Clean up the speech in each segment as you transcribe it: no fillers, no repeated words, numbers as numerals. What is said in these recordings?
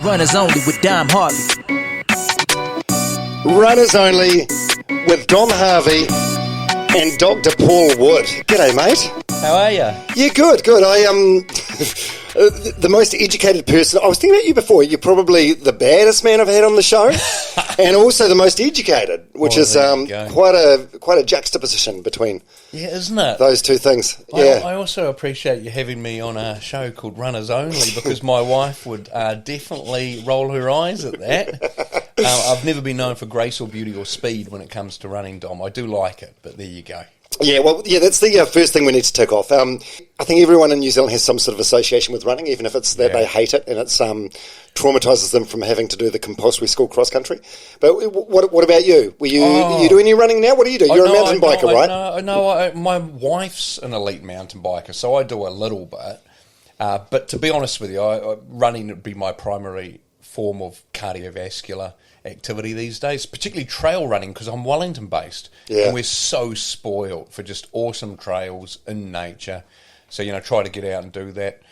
Runners Only with Dom Harvey. Runners Only with Dom Harvey and Dr. Paul Wood. G'day, mate. How are you? Yeah, good. I the most educated person. I was thinking about you before. You're probably the baddest man I've had on the show, and also the most educated, which is quite a juxtaposition between. Yeah, isn't it? Those two things. Yeah. I also appreciate you having me on a show called Runners Only because my wife would definitely roll her eyes at that. I've never been known for grace or beauty or speed when it comes to running, Dom. I do like it, but there you go. Yeah, well, that's the first thing we need to tick off. I think everyone in New Zealand has some sort of association with running, even if it's that they hate it and it's traumatises them from having to do the compulsory school cross country. But what about you? You do any running now? What do you do? You're a mountain biker, right? No, my wife's an elite mountain biker, so I do a little bit. But to be honest with you, running would be my primary form of cardiovascular activity these days, particularly trail running, because I'm Wellington based and we're so spoiled for just awesome trails in nature. So, try to get out and do that.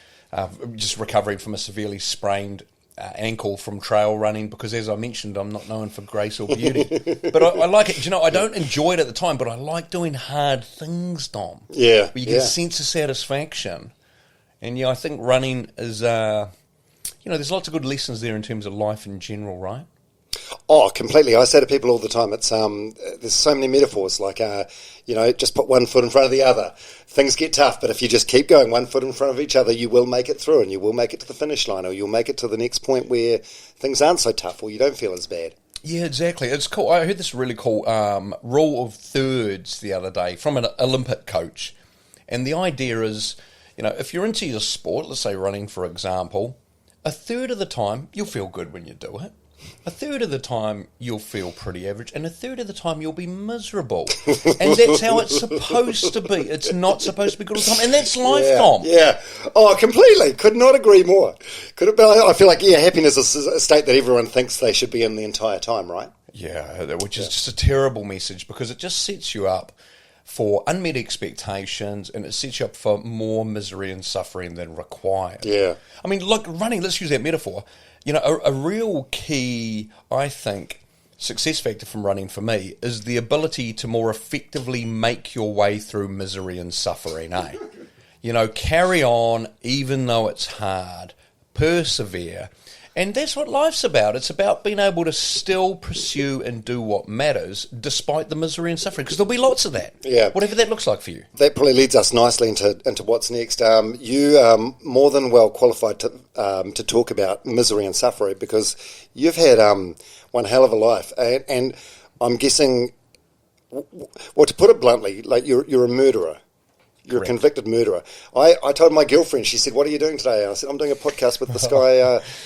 Just recovering from a severely sprained ankle from trail running because, as I mentioned, I'm not known for grace or beauty. But I like it. I don't enjoy it at the time, but I like doing hard things, Dom. Yeah. Where you get a sense of satisfaction. And, I think running is, there's lots of good lessons there in terms of life in general, right? Oh, completely. I say to people all the time, it's there's so many metaphors, like, just put one foot in front of the other. Things get tough, but if you just keep going one foot in front of each other, you will make it through and you will make it to the finish line, or you'll make it to the next point where things aren't so tough or you don't feel as bad. Yeah, exactly. It's cool. I heard this really cool rule of thirds the other day from an Olympic coach. And the idea is, if you're into your sport, let's say running, for example, a third of the time you'll feel good when you do it. A third of the time you'll feel pretty average, and a third of the time you'll be miserable. And that's how it's supposed to be. It's not supposed to be good all the time. And that's life, Tom. Yeah. Oh, completely. Could not agree more. I feel like, happiness is a state that everyone thinks they should be in the entire time, right? Yeah, which is just a terrible message because it just sets you up for unmet expectations, and it sets you up for more misery and suffering than required. Yeah. I mean, look, running, let's use that metaphor. A real key, I think, success factor from running for me is the ability to more effectively make your way through misery and suffering, eh? Carry on even though it's hard, persevere. And that's what life's about. It's about being able to still pursue and do what matters despite the misery and suffering, because there'll be lots of that. Yeah. Whatever that looks like for you. That probably leads us nicely into what's next. You are more than well qualified to talk about misery and suffering because you've had one hell of a life. And I'm guessing, well, to put it bluntly, like you're a murderer. You're Correct. A convicted murderer. I told my girlfriend, she said, "What are you doing today?" And I said, "I'm doing a podcast with this guy.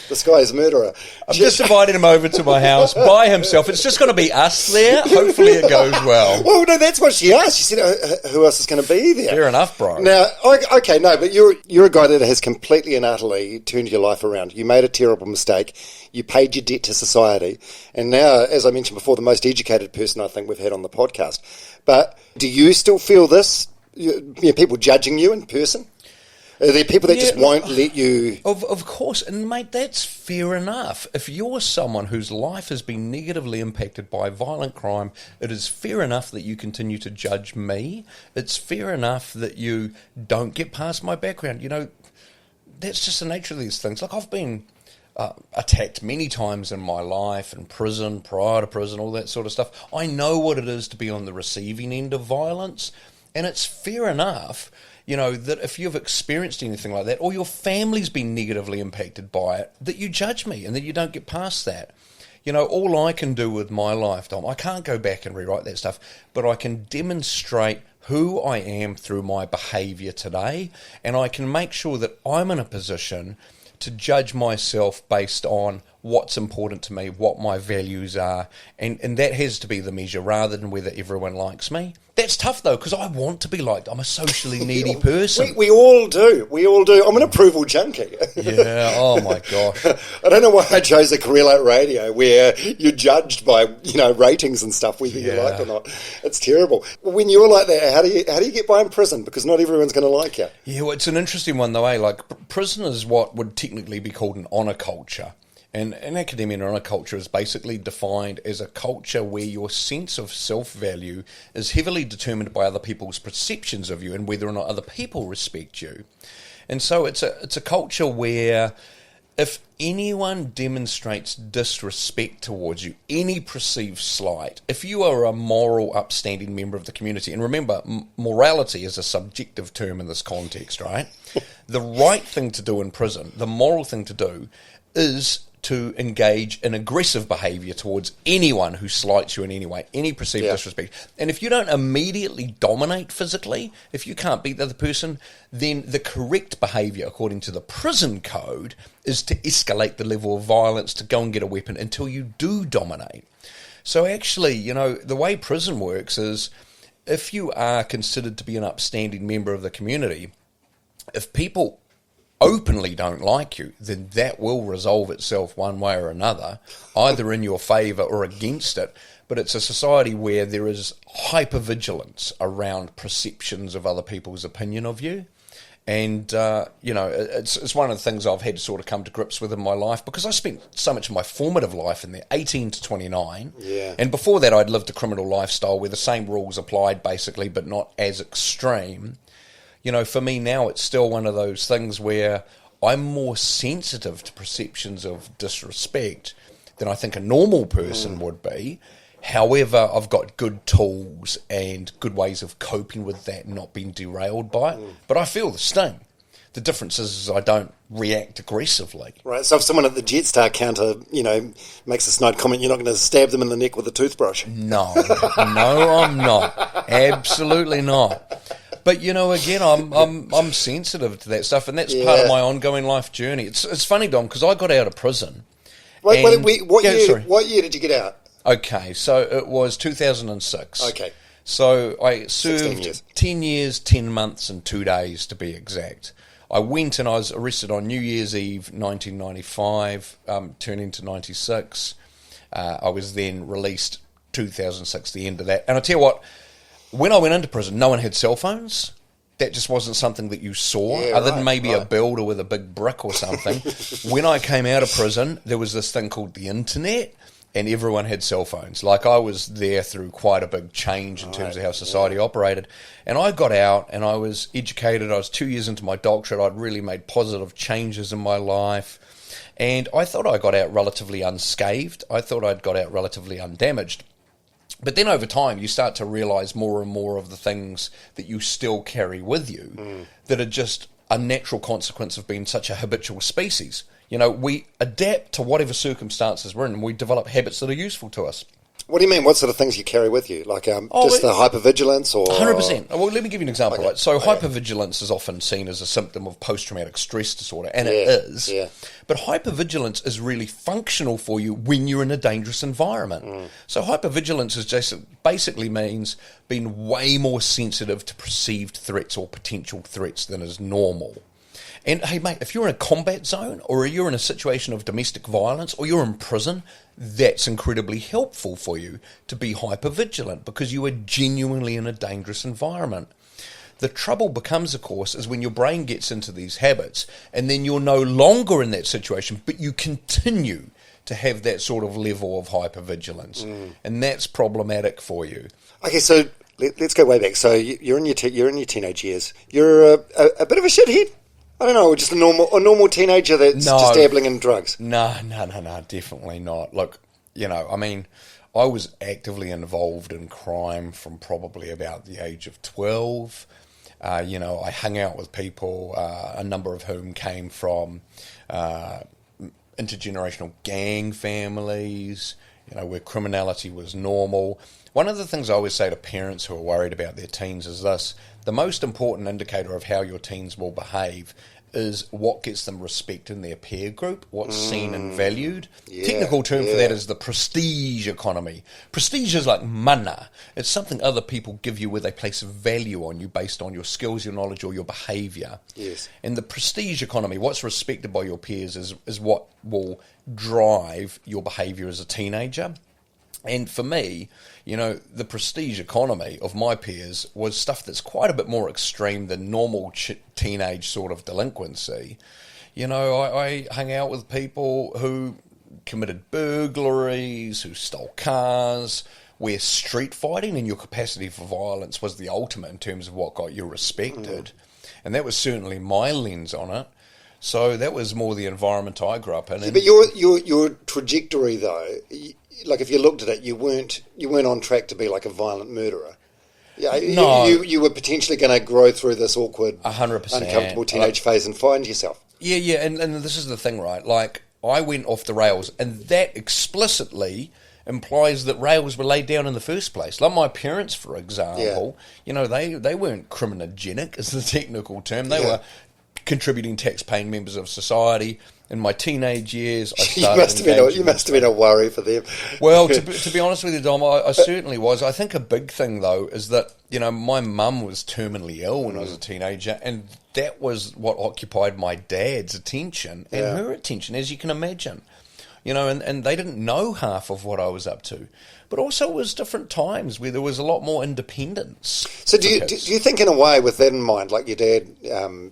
This guy is a murderer." I've just invited him over to my house by himself. It's just going to be us there. Hopefully it goes well. Well, no, that's what she asked. She said, "Who else is going to be there?" Fair enough, bro. Now, okay, no, but you're a guy that has completely and utterly turned your life around. You made a terrible mistake. You paid your debt to society. And now, as I mentioned before, the most educated person I think we've had on the podcast. But do you still feel this? People judging you in person? Are there people that just won't let you... Of course, and mate, that's fair enough. If you're someone whose life has been negatively impacted by violent crime, it is fair enough that you continue to judge me. It's fair enough that you don't get past my background. That's just the nature of these things. Like, I've been attacked many times in my life, in prison, prior to prison, all that sort of stuff. I know what it is to be on the receiving end of violence. And it's fair enough, that if you've experienced anything like that or your family's been negatively impacted by it, that you judge me and that you don't get past that. All I can do with my life, Dom, I can't go back and rewrite that stuff, but I can demonstrate who I am through my behaviour today, and I can make sure that I'm in a position to judge myself based on what's important to me, what my values are, and that has to be the measure rather than whether everyone likes me. That's tough, though, because I want to be liked. I'm a socially needy person. We all do. We all do. I'm an approval junkie. Yeah, oh my gosh. I don't know why I chose a career like radio where you're judged by, ratings and stuff, whether you're liked or not. It's terrible. When you're like that, how do you get by in prison? Because not everyone's going to like you. Yeah, well, it's an interesting one, though, eh? Like, prison is what would technically be called an honour culture. And an academia and a culture is basically defined as a culture where your sense of self-value is heavily determined by other people's perceptions of you and whether or not other people respect you. And so it's a culture where if anyone demonstrates disrespect towards you, any perceived slight, if you are a moral, upstanding member of the community, and remember, morality is a subjective term in this context, right? The right thing to do in prison, the moral thing to do, is to engage in aggressive behaviour towards anyone who slights you in any way, any perceived disrespect. And if you don't immediately dominate physically, if you can't beat the other person, then the correct behaviour, according to the prison code, is to escalate the level of violence, to go and get a weapon until you do dominate. So actually, you know, the way prison works is if you are considered to be an upstanding member of the community, if people openly don't like you, then that will resolve itself one way or another, either in your favour or against it. But it's a society where there is hypervigilance around perceptions of other people's opinion of you. And, you know, it's one of the things I've had to sort of come to grips with in my life, because I spent so much of my formative life in there, 18 to 29. Yeah. And before that, I'd lived a criminal lifestyle where the same rules applied, basically, but not as extreme. You know, for me now, it's still one of those things where I'm more sensitive to perceptions of disrespect than I think a normal person would be. However, I've got good tools and good ways of coping with that and not being derailed by it. But I feel the sting. The difference is I don't react aggressively. Right, so if someone at the Jetstar counter, you know, makes a snide comment, you're not going to stab them in the neck with a toothbrush? No, I'm not. Absolutely not. But, you know, again, I'm sensitive to that stuff, and that's part of my ongoing life journey. It's funny, Dom, because I got out of prison. What year did you get out? Okay, so it was 2006. Okay. So I served years. 10 years, 10 months, and 2 days, to be exact. I went and I was arrested on New Year's Eve, 1995, turning to 96. I was then released 2006, the end of that. And I tell you what, when I went into prison, no one had cell phones. That just wasn't something that you saw, other than maybe a builder with a big brick or something. When I came out of prison, there was this thing called the internet, and everyone had cell phones. Like, I was there through quite a big change in terms of how society operated. And I got out, and I was educated. I was 2 years into my doctorate. I'd really made positive changes in my life. And I thought I got out relatively unscathed. I thought I'd got out relatively undamaged. But then over time, you start to realise more and more of the things that you still carry with you that are just a natural consequence of being such a habitual species. You know, we adapt to whatever circumstances we're in, and we develop habits that are useful to us. What do you mean? What sort of things you carry with you? Like just the hypervigilance or... 100%. Well, let me give you an example. Okay. Right? So hypervigilance is often seen as a symptom of post-traumatic stress disorder, and it is. Yeah. But hypervigilance is really functional for you when you're in a dangerous environment. So hypervigilance is just basically means being way more sensitive to perceived threats or potential threats than is normal. And hey, mate, if you're in a combat zone, or you're in a situation of domestic violence, or you're in prison, that's incredibly helpful for you to be hypervigilant, because you are genuinely in a dangerous environment. The trouble becomes, of course, is when your brain gets into these habits, and then you're no longer in that situation, but you continue to have that sort of level of hypervigilance, and that's problematic for you. Okay, so let's go way back. So you're in your teenage years. You're a bit of a shithead. I don't know, just a normal teenager that's just dabbling in drugs. No, definitely not. Look, you know, I mean, I was actively involved in crime from probably about the age of 12. You know, I hung out with people, a number of whom came from intergenerational gang families, you know, where criminality was normal. One of the things I always say to parents who are worried about their teens is this: the most important indicator of how your teens will behave is what gets them respect in their peer group, what's seen and valued. Technical term for that is the prestige economy. Prestige is like mana. It's something other people give you where they place value on you based on your skills, your knowledge, or your behaviour. Yes. And the prestige economy, what's respected by your peers, is what will drive your behaviour as a teenager. And for me, you know, the prestige economy of my peers was stuff that's quite a bit more extreme than normal teenage sort of delinquency. You know, I hung out with people who committed burglaries, who stole cars, where street fighting and your capacity for violence was the ultimate in terms of what got you respected. And that was certainly my lens on it. So that was more the environment I grew up in. Yeah, but your trajectory, though, like if you looked at it, you weren't on track to be like a violent murderer. Yeah, No. you were potentially going to grow through this awkward, 100%. uncomfortable teenage phase and find yourself. Yeah, and this is the thing, right? Like, I went off the rails, and that explicitly implies that rails were laid down in the first place. Like my parents, for example, you know, they weren't criminogenic, is the technical term. They were contributing tax-paying members of society. In my teenage years, I started you must have been a worry for them. Well, to be honest with you, Dom, I certainly was. I think a big thing, though, is that, you know, my mum was terminally ill when I was a teenager, and that was what occupied my dad's attention and her attention, as you can imagine. You know, and they didn't know half of what I was up to. But also it was different times where there was a lot more independence. So do you think, in a way, with that in mind, like your dad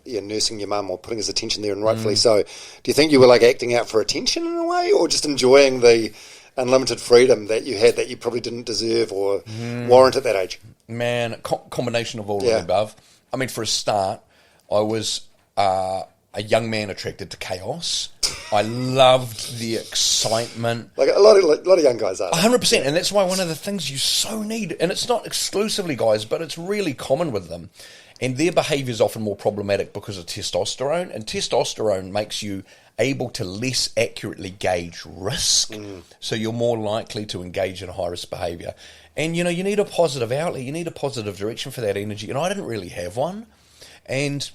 nursing your mum or putting his attention there, and rightfully so, do you think you were like acting out for attention in a way, or just enjoying the unlimited freedom that you had that you probably didn't deserve or warrant at that age? Man, combination of all of the above. I mean, for a start, I was a young man attracted to chaos. I loved the excitement. Like a lot of young guys are. 100%, and that's why one of the things you so need, and it's not exclusively guys, but it's really common with them, and their behaviour is often more problematic because of testosterone, and testosterone makes you able to less accurately gauge risk, so you're more likely to engage in high-risk behaviour. And, you know, you need a positive outlet, you need a positive direction for that energy, and I didn't really have one. And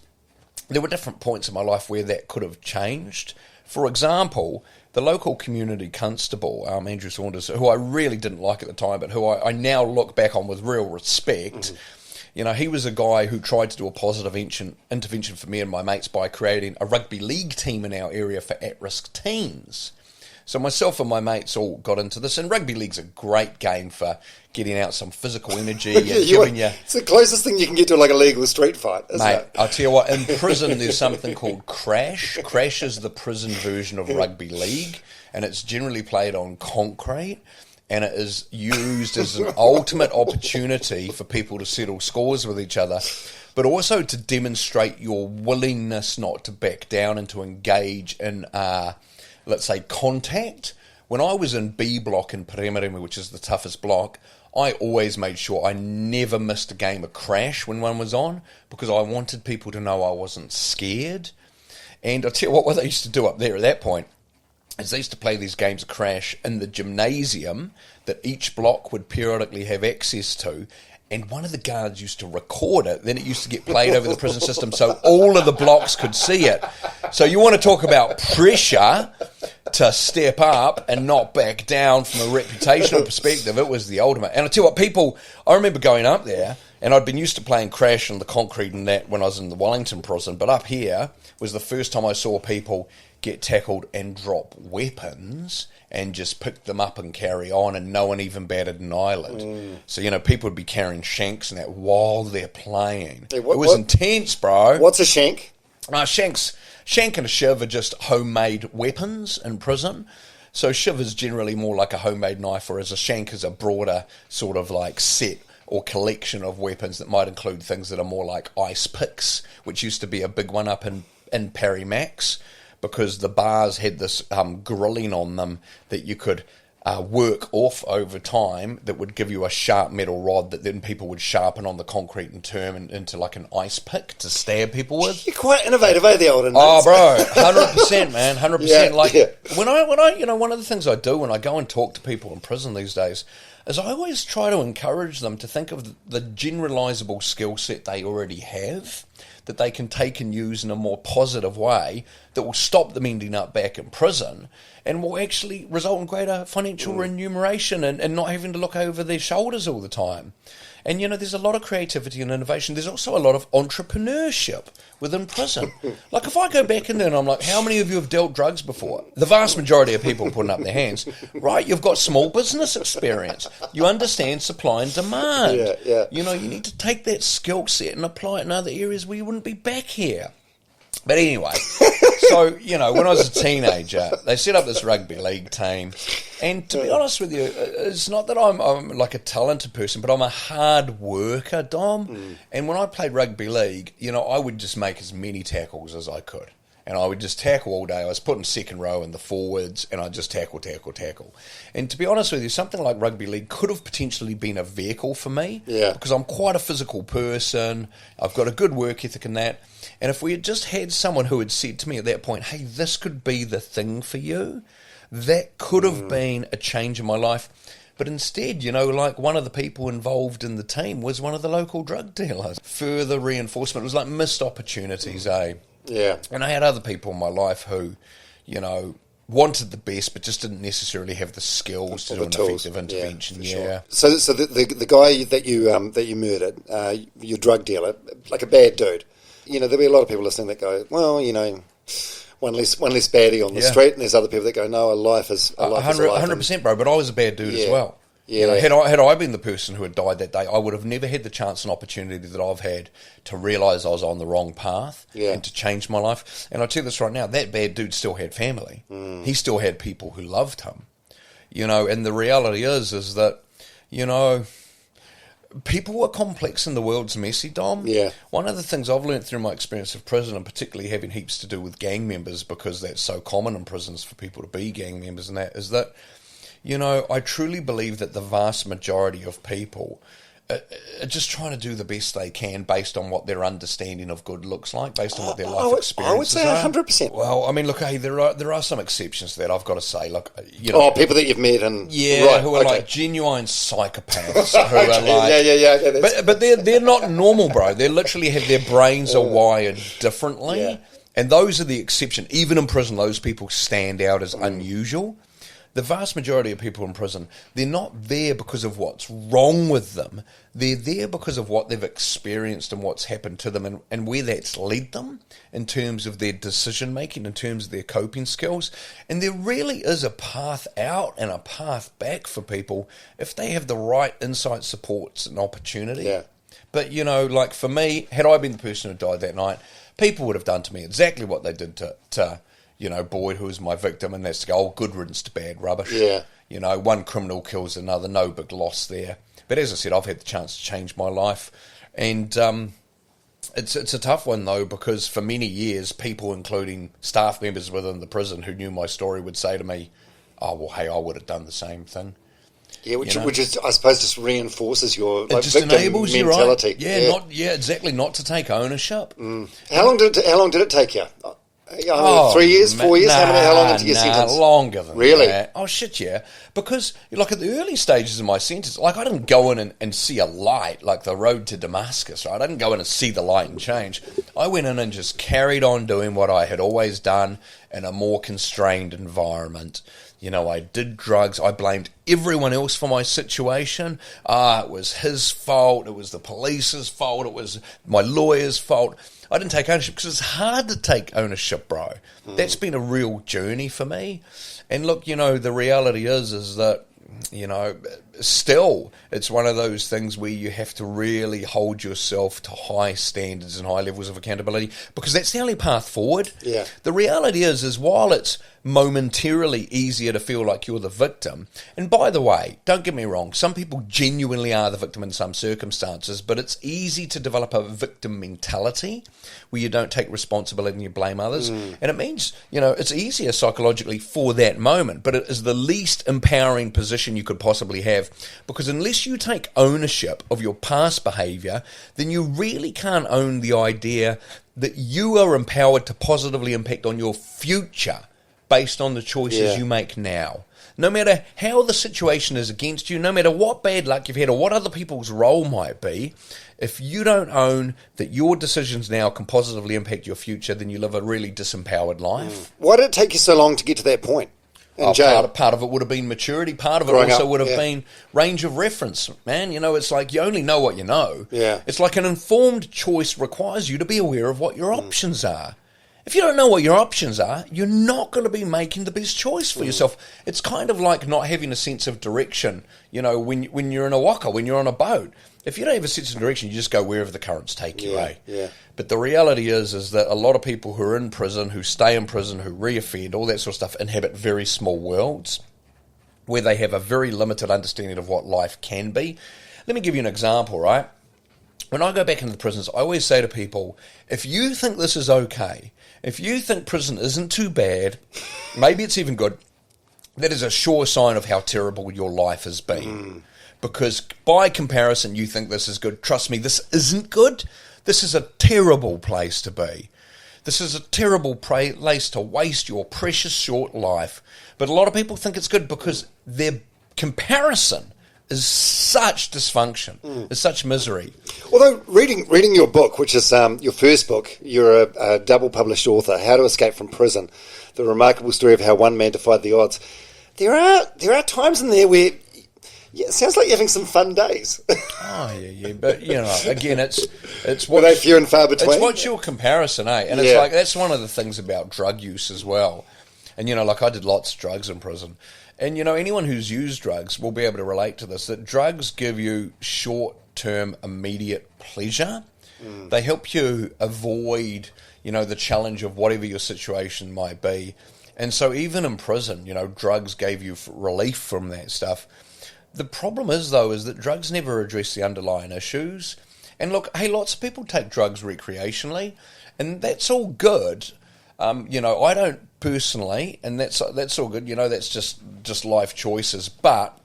there were different points in my life where that could have changed. For example, the local community constable, Andrew Saunders, who I really didn't like at the time, but who I now look back on with real respect, you know, he was a guy who tried to do a positive intervention for me and my mates by creating a rugby league team in our area for at-risk teens. So myself and my mates all got into this, and rugby league's a great game for getting out some physical energy and giving you... It's the closest thing you can get to like a legal street fight, isn't it? I'll tell you what, in prison there's something called crash. Crash is the prison version of rugby league, and it's generally played on concrete, and it is used as an ultimate opportunity for people to settle scores with each other, but also to demonstrate your willingness not to back down and to engage in... let's say, contact. When I was in B block in Paremarema, which is the toughest block, I always made sure I never missed a game of crash when one was on, because I wanted people to know I wasn't scared. And I'll tell you what they used to do up there at that point is they used to play these games of crash in the gymnasium that each block would periodically have access to. And one of the guards used to record it. Then it used to get played over the prison system so all of the blocks could see it. So you want to talk about pressure to step up and not back down from a reputational perspective. It was the ultimate. And I tell you what, I remember going up there, and I'd been used to playing crash on the concrete and that when I was in the Wellington prison. But up here was the first time I saw people get tackled and drop weapons and just pick them up and carry on, and no one even batted an eyelid. So, you know, people would be carrying shanks and that while they're playing. Hey, it was intense, bro. What's a shank? Shank and a shiv are just homemade weapons in prison. So shiv is generally more like a homemade knife, whereas a shank is a broader sort of like set or collection of weapons that might include things that are more like ice picks, which used to be a big one up in Parry Max, because the bars had this grilling on them that you could work off over time that would give you a sharp metal rod that then people would sharpen on the concrete and turn into like an ice pick to stab people with. You're quite innovative, the older Oh, bro, 100%, man, 100%. When I, you know, one of the things I do when I go and talk to people in prison these days is I always try to encourage them to think of the generalisable skill set they already have that they can take and use in a more positive way that will stop them ending up back in prison and will actually result in greater financial remuneration and not having to look over their shoulders all the time. And, you know, there's a lot of creativity and innovation. There's also a lot of entrepreneurship within prison. Like, if I go back in there and I'm like, how many of you have dealt drugs before? The vast majority of people are putting up their hands. Right? You've got small business experience. You understand supply and demand. Yeah. You know, you need to take that skill set and apply it in other areas where you wouldn't be back here. But anyway, So, when I was a teenager, they set up this rugby league team. And to be honest with you, it's not that I'm like a talented person, but I'm a hard worker, Dom. And when I played rugby league, I would just make as many tackles as I could. And I would just tackle all day. I was put in second row in the forwards, and I'd just tackle. And to be honest with you, something like rugby league could have potentially been a vehicle for me. Yeah. Because I'm quite a physical person. I've got a good work ethic in that. And if we had just had someone who had said to me at that point, hey, this could be the thing for you, that could have been a change in my life. But instead, like one of the people involved in the team was one of the local drug dealers. Further reinforcement. It was like missed opportunities, Yeah. And I had other people in my life who, wanted the best, but just didn't necessarily have the skills to do an effective intervention. Sure. So the guy that you murdered, your drug dealer, like a bad dude. There'll be a lot of people listening that go, well, one less baddie on the street, and there's other people that go, no, a life is a life. 100%, bro. But I was a bad dude as well. Yeah. Had I been the person who had died that day, I would have never had the chance and opportunity that I've had to realise I was on the wrong path and to change my life. And I'll tell you this right now, that bad dude still had family. He still had people who loved him. And the reality is that, people are complex and the world's messy, Dom. Yeah. One of the things I've learned through my experience of prison, and particularly having heaps to do with gang members, because that's so common in prisons for people to be gang members, and that is that, I truly believe that the vast majority of people are just trying to do the best they can based on what their understanding of good looks like, based on what their life experiences are. I would say 100%. Well, I mean, look, hey, there are some exceptions to that, I've got to say. Look, people that you've met and... who are like genuine psychopaths. Who are like... Yeah. But they're not normal, bro. They literally have their brains are wired differently. Yeah. And those are the exception. Even in prison, those people stand out as unusual. The vast majority of people in prison, they're not there because of what's wrong with them. They're there because of what they've experienced and what's happened to them and where that's led them in terms of their decision-making, in terms of their coping skills. And there really is a path out and a path back for people if they have the right insight, supports and opportunity. Yeah. But, like for me, had I been the person who died that night, people would have done to me exactly what they did to Boyd, who was my victim, and that's good riddance to bad rubbish. Yeah. One criminal kills another, no big loss there. But as I said, I've had the chance to change my life. And it's a tough one, though, because for many years, people, including staff members within the prison who knew my story, would say to me, oh, well, hey, I would have done the same thing. Yeah, which is, I suppose, just reinforces your just victim enables mentality. You, right? Exactly, not to take ownership. How long did it take you? 3 years, 4 years? How long into your sentence? Longer than really? That. Oh, shit, yeah. Because, like, at the early stages of my sentence, like, I didn't go in and see a light, like the road to Damascus, right? I didn't go in and see the light and change. I went in and just carried on doing what I had always done in a more constrained environment. I did drugs. I blamed everyone else for my situation. It was his fault. It was the police's fault. It was my lawyer's fault. I didn't take ownership because it's hard to take ownership, bro. That's been a real journey for me. And look, the reality is that, still, it's one of those things where you have to really hold yourself to high standards and high levels of accountability because that's the only path forward. Yeah. The reality is while it's momentarily easier to feel like you're the victim, and by the way, don't get me wrong, some people genuinely are the victim in some circumstances, but it's easy to develop a victim mentality where you don't take responsibility and you blame others. And it means, it's easier psychologically for that moment, but it is the least empowering position you could possibly have because unless you take ownership of your past behaviour, then you really can't own the idea that you are empowered to positively impact on your future based on the choices you make now. No matter how the situation is against you, no matter what bad luck you've had or what other people's role might be, if you don't own that your decisions now can positively impact your future, then you live a really disempowered life. Why did it take you so long to get to that point in jail? Part of it would have been maturity. Part of it Growing also up, would have been range of reference. Man, it's like you only know what you know. Yeah. It's like an informed choice requires you to be aware of what your options are. if you don't know what your options are, you're not going to be making the best choice for yourself. It's kind of like not having a sense of direction, when you're in a waka, when you're on a boat. If you don't have a sense of direction, you just go wherever the currents take you, eh? Yeah. But the reality is that a lot of people who are in prison, who stay in prison, who reoffend, all that sort of stuff, inhabit very small worlds where they have a very limited understanding of what life can be. Let me give you an example, right? When I go back into the prisons, I always say to people, if you think this is okay, if you think prison isn't too bad, maybe it's even good, that is a sure sign of how terrible your life has been. Because by comparison, you think this is good. Trust me, this isn't good. This is a terrible place to be. This is a terrible place to waste your precious short life. But a lot of people think it's good because their comparison is such dysfunction, is such misery. Although reading your book, which is your first book, you're a double-published author, How to Escape from Prison, the remarkable story of how one man defied the odds. There are times in there where it sounds like you're having some fun days. Oh, yeah. But, again, it's Were they few and far between? It's what's your comparison, eh? And it's like, that's one of the things about drug use as well. And, I did lots of drugs in prison. And, anyone who's used drugs will be able to relate to this, that drugs give you short-term, immediate pleasure. They help you avoid, the challenge of whatever your situation might be. And so even in prison, drugs gave you relief from that stuff. The problem is that drugs never address the underlying issues. And look, hey, lots of people take drugs recreationally, and that's all good. I don't personally, and that's all good. That's just life choices. But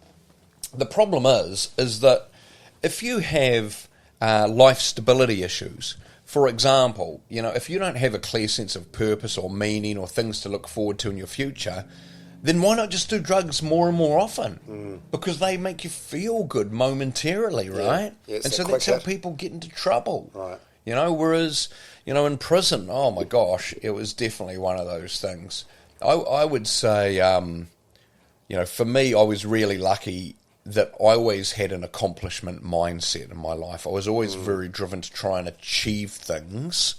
the problem is that if you have life stability issues, for example, if you don't have a clear sense of purpose or meaning or things to look forward to in your future, then why not just do drugs more and more often? Because they make you feel good momentarily, right? Yeah, and so that's how people get into trouble. Right. Whereas, in prison, oh my gosh, it was definitely one of those things. I would say, for me, I was really lucky that I always had an accomplishment mindset in my life. I was always very driven to try and achieve things.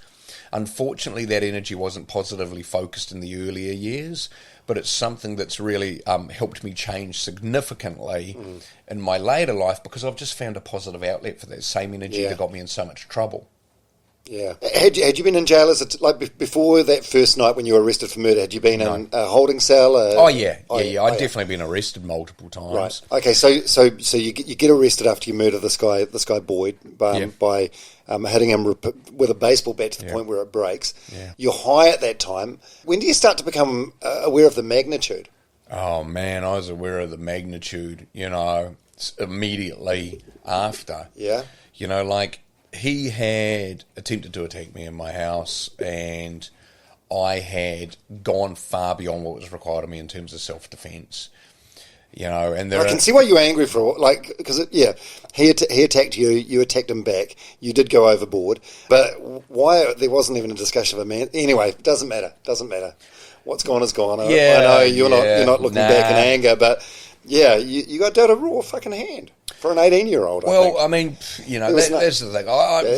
Unfortunately, that energy wasn't positively focused in the earlier years, but it's something that's really helped me change significantly in my later life because I've just found a positive outlet for that same energy that got me in so much trouble. Yeah. Had you been in jail before that first night when you were arrested for murder? Had you been in a holding cell? I'd definitely been arrested multiple times. Right. Okay. So you get arrested after you murder this guy Boyd by hitting him with a baseball bat to the point where it breaks. Yeah. You're high at that time. When do you start to become aware of the magnitude? Oh man, I was aware of the magnitude. Immediately after. Yeah. He had attempted to attack me in my house, and I had gone far beyond what was required of me in terms of self-defence. And I can see why you were angry because he attacked you, you attacked him back, you did go overboard, but why there wasn't even a discussion of a man? Anyway, doesn't matter. What's gone is gone. I know you're not looking back in anger, but you got dealt a raw fucking hand. For an 18-year-old, Well, I mean, that's the thing.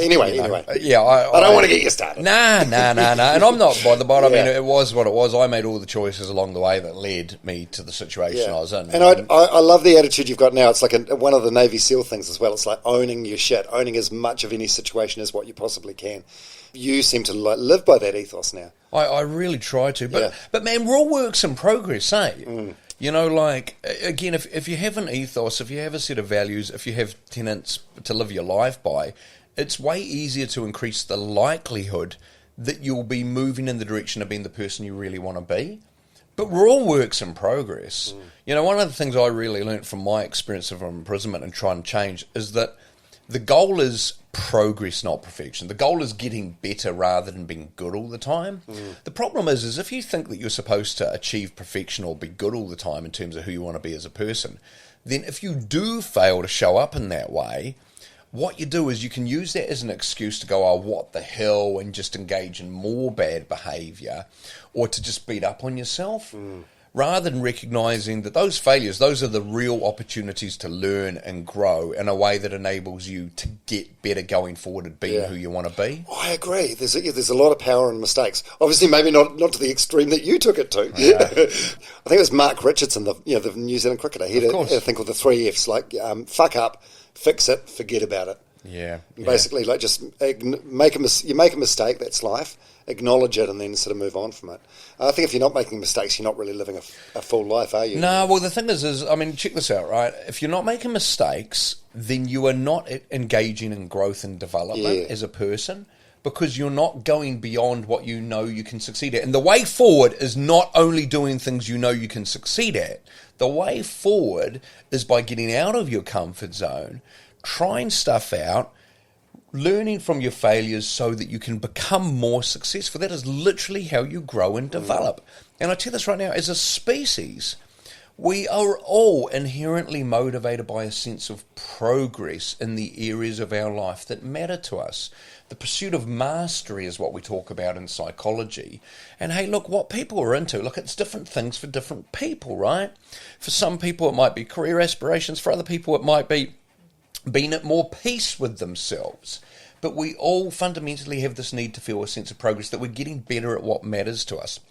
Anyway. Yeah, I don't want to get you started. Nah. And I'm not bothered by it. I mean, it was what it was. I made all the choices along the way that led me to the situation I was in. And I love the attitude you've got now. It's like one of the Navy SEAL things as well. It's like owning your shit, owning as much of any situation as what you possibly can. You seem to live by that ethos now. I really try to. But man, we're all works in progress, eh? Again, if you have an ethos, if you have a set of values, if you have tenets to live your life by, it's way easier to increase the likelihood that you'll be moving in the direction of being the person you really want to be. But we're all works in progress. One of the things I really learnt from my experience of imprisonment and trying to change is that the goal is progress, not perfection. The goal is getting better rather than being good all the time. The problem is if you think that you're supposed to achieve perfection or be good all the time in terms of who you want to be as a person, then if you do fail to show up in that way, what you do is you can use that as an excuse to go, oh, what the hell, and just engage in more bad behaviour or to just beat up on yourself. rather than recognising that those failures, those are the real opportunities to learn and grow in a way that enables you to get better going forward at being who you want to be. Oh, I agree. There's a lot of power in mistakes. Obviously, maybe not to the extreme that you took it to. Yeah. I think it was Mark Richardson, the New Zealand cricketer. He had a thing called the 3 Fs, like fuck up, fix it, forget about it. Yeah. Basically, like just make a mistake. That's life. Acknowledge it and then sort of move on from it. I think if you're not making mistakes, you're not really living a full life, are you? No, well, the thing is, I mean, check this out, right? If you're not making mistakes, then you are not engaging in growth and development as a person, because you're not going beyond what you know you can succeed at. And the way forward is not only doing things you know you can succeed at. The way forward is by getting out of your comfort zone, trying stuff out, learning from your failures so that you can become more successful. That is literally how you grow and develop. And I tell you this right now, as a species, we are all inherently motivated by a sense of progress in the areas of our life that matter to us. The pursuit of mastery is what we talk about in psychology. And hey, look, what people are into, look, it's different things for different people, right? For some people, it might be career aspirations. For other people, it might be being at more peace with themselves. But we all fundamentally have this need to feel a sense of progress, that we're getting better at what matters to us.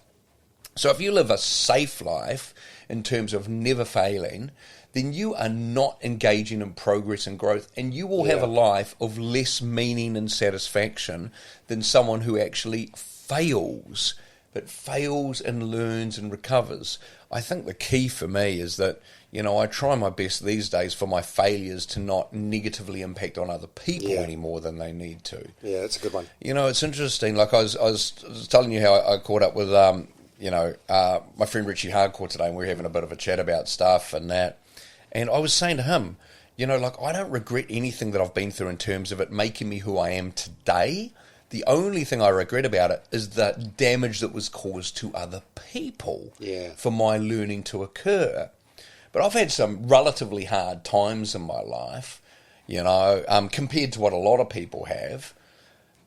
So if you live a safe life in terms of never failing, then you are not engaging in progress and growth, and you will have a life of less meaning and satisfaction than someone who actually fails, but fails and learns and recovers. I think the key for me is that, I try my best these days for my failures to not negatively impact on other people any more than they need to. Yeah, that's a good one. It's interesting. Like I was telling you how I caught up with, my friend Richie Hardcore today, and we were having a bit of a chat about stuff and that. And I was saying to him, I don't regret anything that I've been through in terms of it making me who I am today. The only thing I regret about it is the damage that was caused to other people for my learning to occur. But I've had some relatively hard times in my life, compared to what a lot of people have.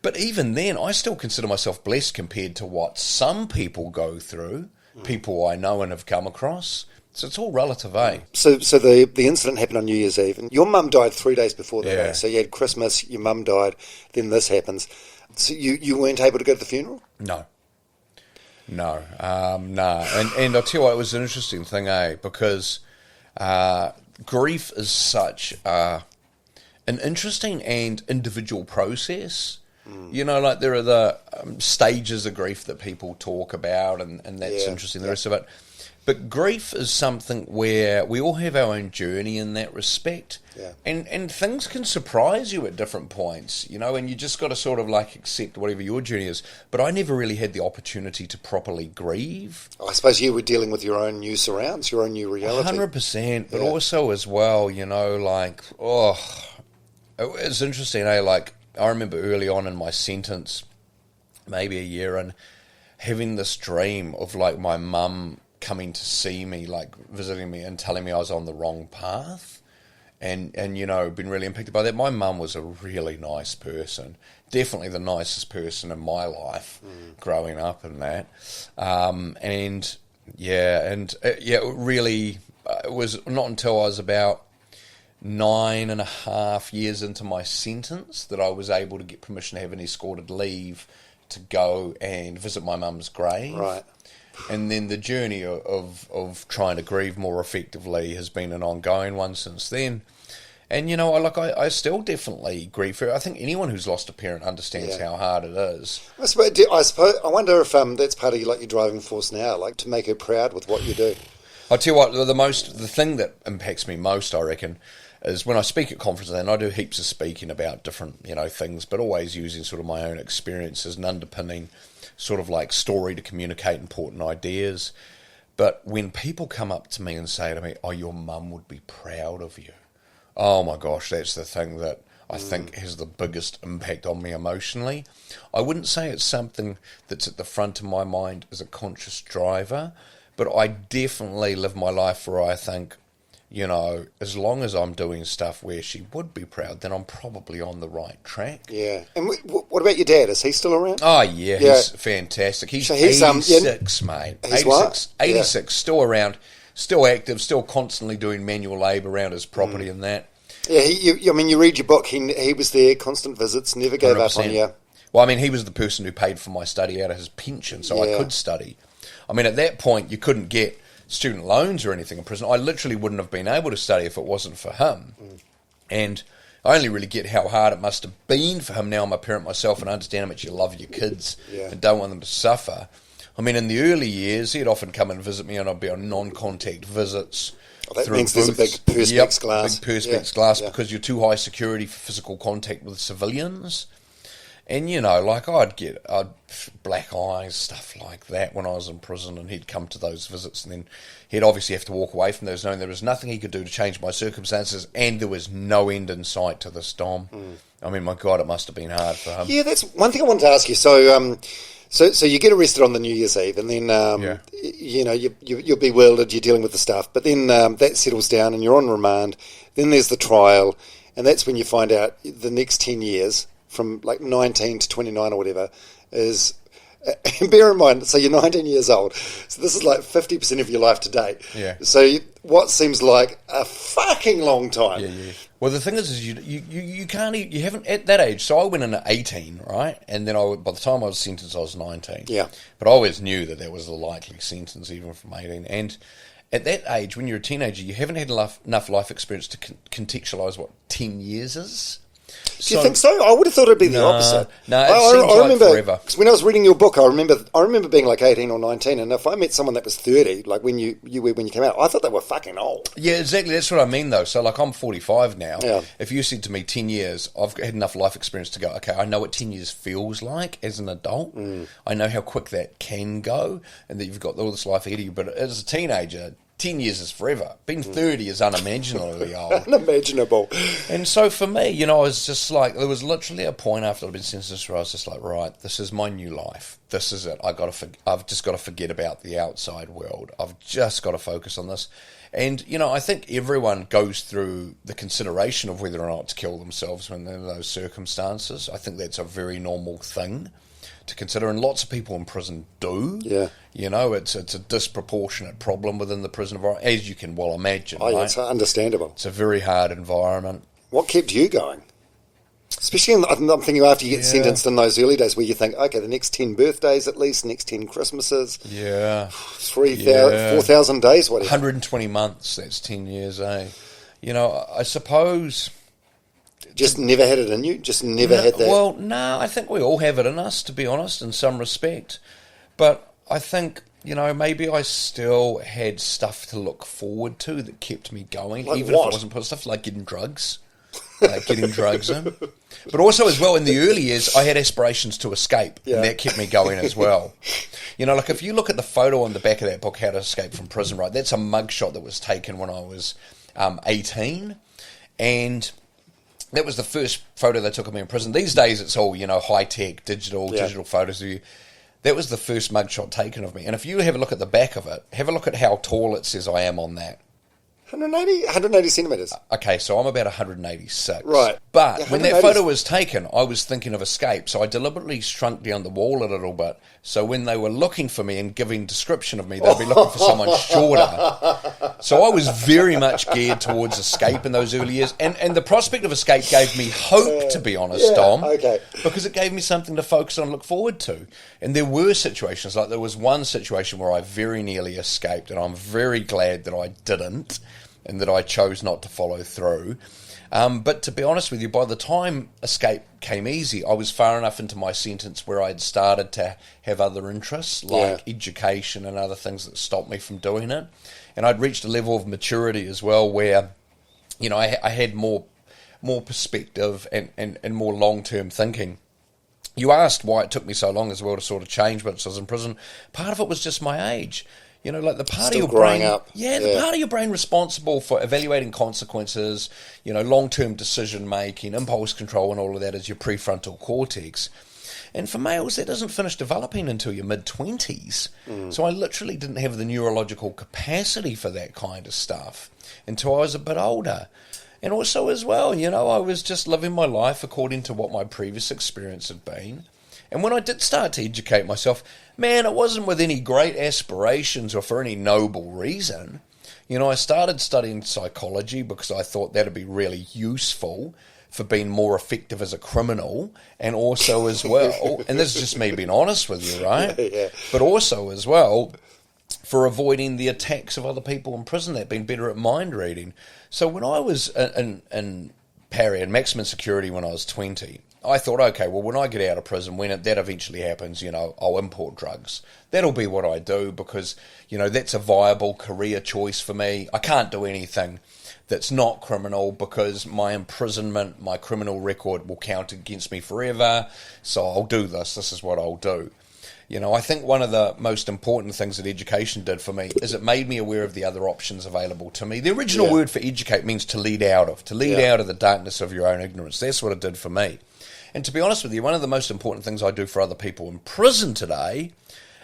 But even then, I still consider myself blessed compared to what some people go through, people I know and have come across. So it's all relative, eh? So the incident happened on New Year's Eve, and your mum died 3 days before that. Yeah. So you had Christmas, your mum died, then this happens. So you weren't able to go to the funeral? No. And I'll tell you what, it was an interesting thing, because grief is such an interesting and individual process. Like there are the stages of grief that people talk about, and that's interesting, the rest of it. But grief is something where we all have our own journey in that respect. Yeah. And things can surprise you at different points, and you just got to sort of like accept whatever your journey is. But I never really had the opportunity to properly grieve. I suppose you were dealing with your own new surrounds, your own new reality. 100%, but also as well, it's interesting, like I remember early on in my sentence, maybe a year in, having this dream of like my mum coming to see me, like visiting me and telling me I was on the wrong path, and been really impacted by that. My mum was a really nice person, definitely the nicest person in my life growing up and that, it was not until I was about 9.5 years into my sentence that I was able to get permission to have an escorted leave to go and visit my mum's grave. Right. And then the journey of trying to grieve more effectively has been an ongoing one since then. And, I still definitely grieve for it. I think anyone who's lost a parent understands how hard it is. I wonder if that's part of your driving force now, like to make her proud with what you do. I'll tell you what, the thing that impacts me most, I reckon, is when I speak at conferences, and I do heaps of speaking about different, things, but always using sort of my own experiences and underpinning sort of like story to communicate important ideas. But when people come up to me and say to me, "Oh, your mum would be proud of you," oh my gosh, that's the thing that I think has the biggest impact on me emotionally. I wouldn't say it's something that's at the front of my mind as a conscious driver, but I definitely live my life where I think you know, as long as I'm doing stuff where she would be proud, then I'm probably on the right track. Yeah. And what about your dad? Is he still around? Oh, yeah, he's fantastic. He's, So he's 86, mate. He's 86, what? 86, still around, still active, still constantly doing manual labour around his property and that. Yeah, I mean, you read your book, he was there, constant visits, never gave up on 100%. you. Well, I mean, he was the person who paid for my study out of his pension, so I could study. I mean, at that point, you couldn't get student loans or anything in prison. I literally wouldn't have been able to study if it wasn't for him. And I only really get how hard it must have been for him. Now I'm a parent myself and I understand how much you love your kids and don't want them to suffer. I mean, in the early years, he'd often come and visit me and I'd be on non-contact visits. That means there's a big Perspex glass. Big Perspex glass because you're too high security for physical contact with civilians. And, you know, like I'd black eyes, stuff like that when I was in prison, and he'd come to those visits and then he'd obviously have to walk away from those knowing there was nothing he could do to change my circumstances and there was no end in sight to this, Dom. I mean, my God, it must have been hard for him. Yeah, that's one thing I wanted to ask you. So you get arrested on the New Year's Eve and then, you know, you're bewildered, you're dealing with the stuff, but then that settles down and you're on remand. Then there's the trial, and that's when you find out the next 10 years, from like 19 to 29 or whatever, is, and bear in mind, so you're 19 years old, so this is like 50% of your life to date. Yeah. So what seems like a fucking long time. Yeah. Well, the thing is you can't, you haven't, at that age, so I went in at 18, right? And then by the time I was sentenced, I was 19. Yeah. But I always knew that was a likely sentence, even from 18. And at that age, when you're a teenager, you haven't had enough life experience to contextualise what 10 years is. Do you think so? I would have thought it'd be the opposite. No, it seems like forever. Because when I was reading your book, I remember being like 18 or 19, and if I met someone that was 30, like when you came out, I thought they were fucking old. Yeah, exactly. That's what I mean, though. So, like, I'm 45 now. Yeah. If you said to me 10 years, I've had enough life experience to go, okay, I know what 10 years feels like as an adult. I know how quick that can go, and that you've got all this life ahead of you. But as a teenager, 10 years is forever. Being 30 is unimaginably old. Unimaginable. And so for me, you know, I was just like, there was literally a point after I'd been sentenced where I was just like, right, this is my new life. This is it. I've just got to forget about the outside world. I've just got to focus on this. And, you know, I think everyone goes through the consideration of whether or not to kill themselves when they're in those circumstances. I think that's a very normal thing to consider, and lots of people in prison do. Yeah. You know, it's a disproportionate problem within the prison environment, as you can well imagine. Oh, yeah, right? it's understandable. It's a very hard environment. What kept you going? Especially, I'm thinking after you get sentenced in those early days where you think, okay, the next 10 birthdays at least, next 10 Christmases. Yeah. 4,000 days, whatever. 120 months, that's 10 years, eh? You know, I suppose... Just never had it in you? Just never had that? Well, no, I think we all have it in us, to be honest, in some respect. But I think, you know, maybe I still had stuff to look forward to that kept me going, like even what? if it wasn't stuff like getting drugs. Getting drugs in. But also as well, in the early years, I had aspirations to escape, and that kept me going as well. You know, like if you look at the photo on the back of that book, How to Escape from Prison, right, that's a mugshot that was taken when I was 18, and that was the first photo they took of me in prison. These days it's all, you know, high-tech, digital photos of you. That was the first mugshot taken of me. And if you have a look at the back of it, have a look at how tall it says I am on that. 180 centimetres. Okay, so I'm about 186. Right. But Yeah, when that 180 photo was taken, I was thinking of escape, so I deliberately shrunk down the wall a little bit. So when they were looking for me and giving description of me, they'd be looking for someone shorter. So I was very much geared towards escape in those early years. And the prospect of escape gave me hope, to be honest, Dom. Okay. Because it gave me something to focus on and look forward to. And there were situations, like there was one situation where I very nearly escaped, and I'm very glad that I didn't, and that I chose not to follow through. But to be honest with you, by the time escape came easy, I was far enough into my sentence where I'd started to have other interests, like education and other things that stopped me from doing it. And I'd reached a level of maturity as well where, you know, I had more perspective and more long-term thinking. You asked why it took me so long as well to sort of change once I was in prison. Part of it was just my age. You know, like the part Still of your brain, up. the part of your brain responsible for evaluating consequences, you know, long-term decision making, impulse control, and all of that is your prefrontal cortex. And for males, that doesn't finish developing until your mid-20s. So I literally didn't have the neurological capacity for that kind of stuff until I was a bit older. And also as well, I was just living my life according to what my previous experience had been. And when I did start to educate myself, man, it wasn't with any great aspirations or for any noble reason. I started studying psychology because I thought that'd be really useful for being more effective as a criminal, and also as well, and this is just me being honest with you, right? Yeah. But also as well, for avoiding the attacks of other people in prison, that being better at mind reading. So when I was in Parry, in maximum security when I was 20, I thought, okay, well, when I get out of prison, when that eventually happens, I'll import drugs. That'll be what I do because, that's a viable career choice for me. I can't do anything that's not criminal because my imprisonment, my criminal record will count against me forever. So I'll do this. This is what I'll do. I think one of the most important things that education did for me is it made me aware of the other options available to me. The original word for educate means to lead out of the darkness of your own ignorance. That's what it did for me. And to be honest with you, one of the most important things I do for other people in prison today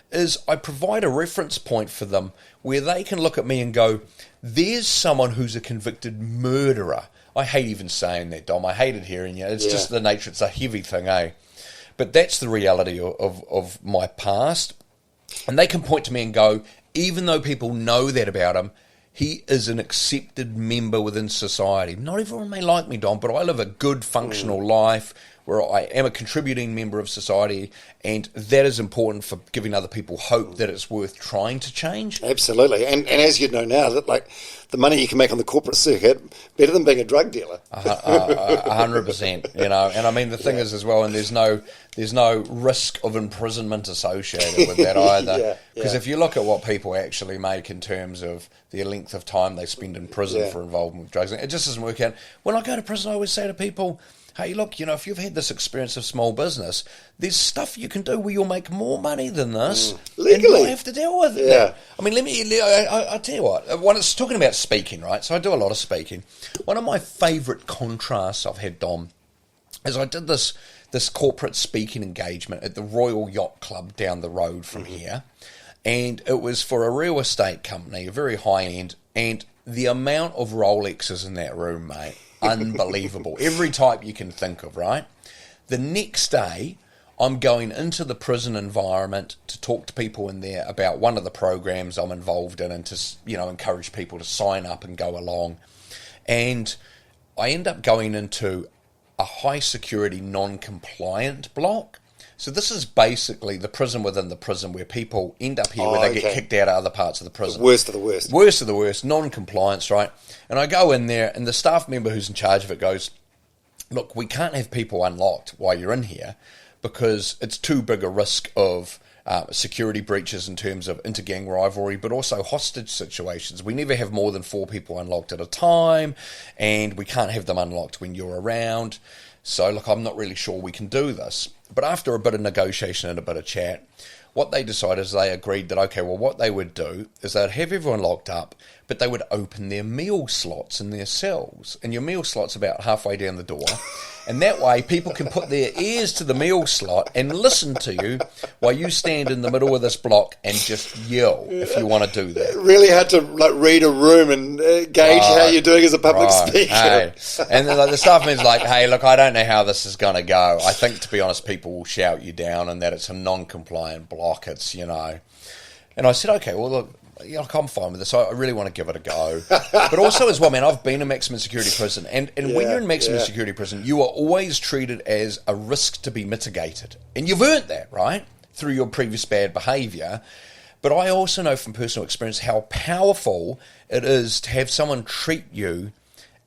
is I provide a reference point for them where they can look at me and go, there's someone who's a convicted murderer. I hate even saying that, Dom. I hated hearing it. It's just the nature. It's a heavy thing, eh? But that's the reality of my past. And they can point to me and go, even though people know that about him, he is an accepted member within society. Not everyone may like me, Dom, but I live a good, functional life where I am a contributing member of society, and that is important for giving other people hope that it's worth trying to change. Absolutely. And as you know now, that the money you can make on the corporate circuit, better than being a drug dealer. 100%, And I mean, the thing is as well, and there's no risk of imprisonment associated with that either. Because if you look at what people actually make in terms of the length of time they spend in prison for involvement with drugs, it just doesn't work out. When I go to prison, I always say to people, hey, look, if you've had this experience of small business, there's stuff you can do where you'll make more money than this. Legally. And you don't have to deal with it. Yeah. I mean, I'll tell you what, when it's talking about speaking, right? So I do a lot of speaking. One of my favourite contrasts I've had, Dom, is I did this corporate speaking engagement at the Royal Yacht Club down the road from here. And it was for a real estate company, a very high end, and the amount of Rolexes in that room, mate, unbelievable. Every type you can think of, right? The next day, I'm going into the prison environment to talk to people in there about one of the programs I'm involved in and to, encourage people to sign up and go along. And I end up going into a high security non-compliant block. So this is basically the prison within the prison where people end up here where they get kicked out of other parts of the prison. The worst of the worst. Worst of the worst, non-compliance, right? And I go in there and the staff member who's in charge of it goes, look, we can't have people unlocked while you're in here because it's too big a risk of security breaches in terms of inter-gang rivalry, but also hostage situations. We never have more than 4 people unlocked at a time, and we can't have them unlocked when you're around. So, look, I'm not really sure we can do this. But after a bit of negotiation and a bit of chat, what they decided is they agreed that, okay, well, what they would do is they'd have everyone locked up, but they would open their meal slots in their cells. And your meal slot's about halfway down the door. And that way, people can put their ears to the meal slot and listen to you while you stand in the middle of this block and just yell if you want to do that. Really had to read a room and gauge how you're doing as a public speaker. Hey. And then, the staff member's like, hey, look, I don't know how this is going to go. I think, to be honest, people will shout you down and that it's a non-compliant block. It's, And I said, okay, well, look, I'm fine with this. I really want to give it a go. But also as well, man, I've been in maximum security prison. And when you're in maximum security prison, you are always treated as a risk to be mitigated. And you've earned that, right? Through your previous bad behaviour. But I also know from personal experience how powerful it is to have someone treat you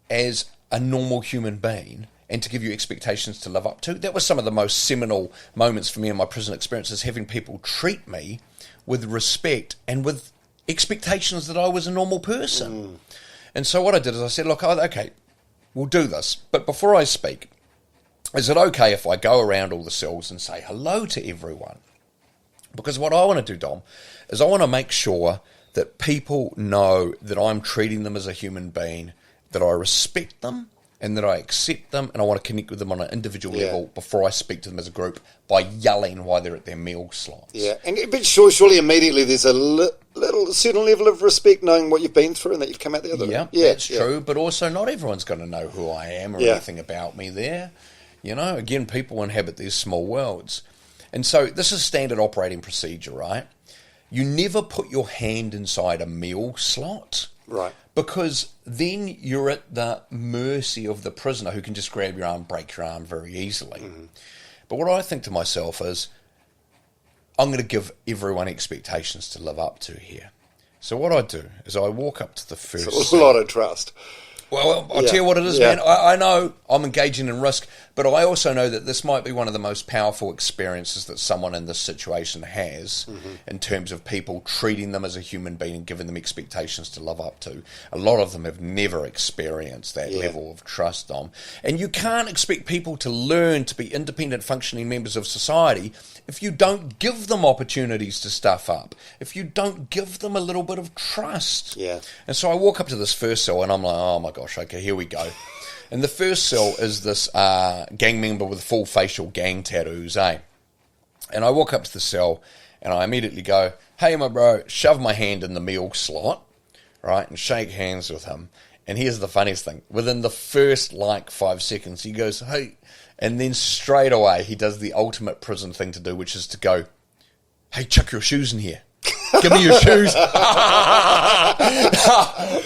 as a normal human being and to give you expectations to live up to. That was some of the most seminal moments for me in my prison experiences, having people treat me with respect and with expectations that I was a normal person. And so what I did is I said, look, okay, we'll do this. But before I speak, is it okay if I go around all the cells and say hello to everyone? Because what I want to do, Dom, is I want to make sure that people know that I'm treating them as a human being, that I respect them, and that I accept them and I want to connect with them on an individual level before I speak to them as a group by yelling while they're at their meal slots. Yeah, but surely immediately there's a certain level of respect knowing what you've been through and that you've come out the other way. Yeah, that's true, but also not everyone's going to know who I am or anything about me there. You know, again, people inhabit these small worlds. And so this is standard operating procedure, right? You never put your hand inside a meal slot. Right. Because then you're at the mercy of the prisoner who can just grab your arm, break your arm very easily. Mm-hmm. But what I think to myself is, I'm going to give everyone expectations to live up to here. So what I do is I walk up to the first... It's a lot of trust. Well, I'll tell you what it is, man. I know I'm engaging in risk, but I also know that this might be one of the most powerful experiences that someone in this situation has in terms of people treating them as a human being and giving them expectations to live up to. A lot of them have never experienced that level of trust, Dom. And you can't expect people to learn to be independent, functioning members of society if you don't give them opportunities to stuff up, if you don't give them a little bit of trust. Yeah. And so I walk up to this first cell and I'm like, oh my gosh, okay, here we go. And the first cell is this gang member with full facial gang tattoos, eh? And I walk up to the cell and I immediately go, hey, my bro, shove my hand in the meal slot, right, and shake hands with him. And here's the funniest thing. Within the first, 5 seconds, he goes, hey, and then straight away he does the ultimate prison thing to do, which is to go, hey, chuck your shoes in here. Give me your shoes.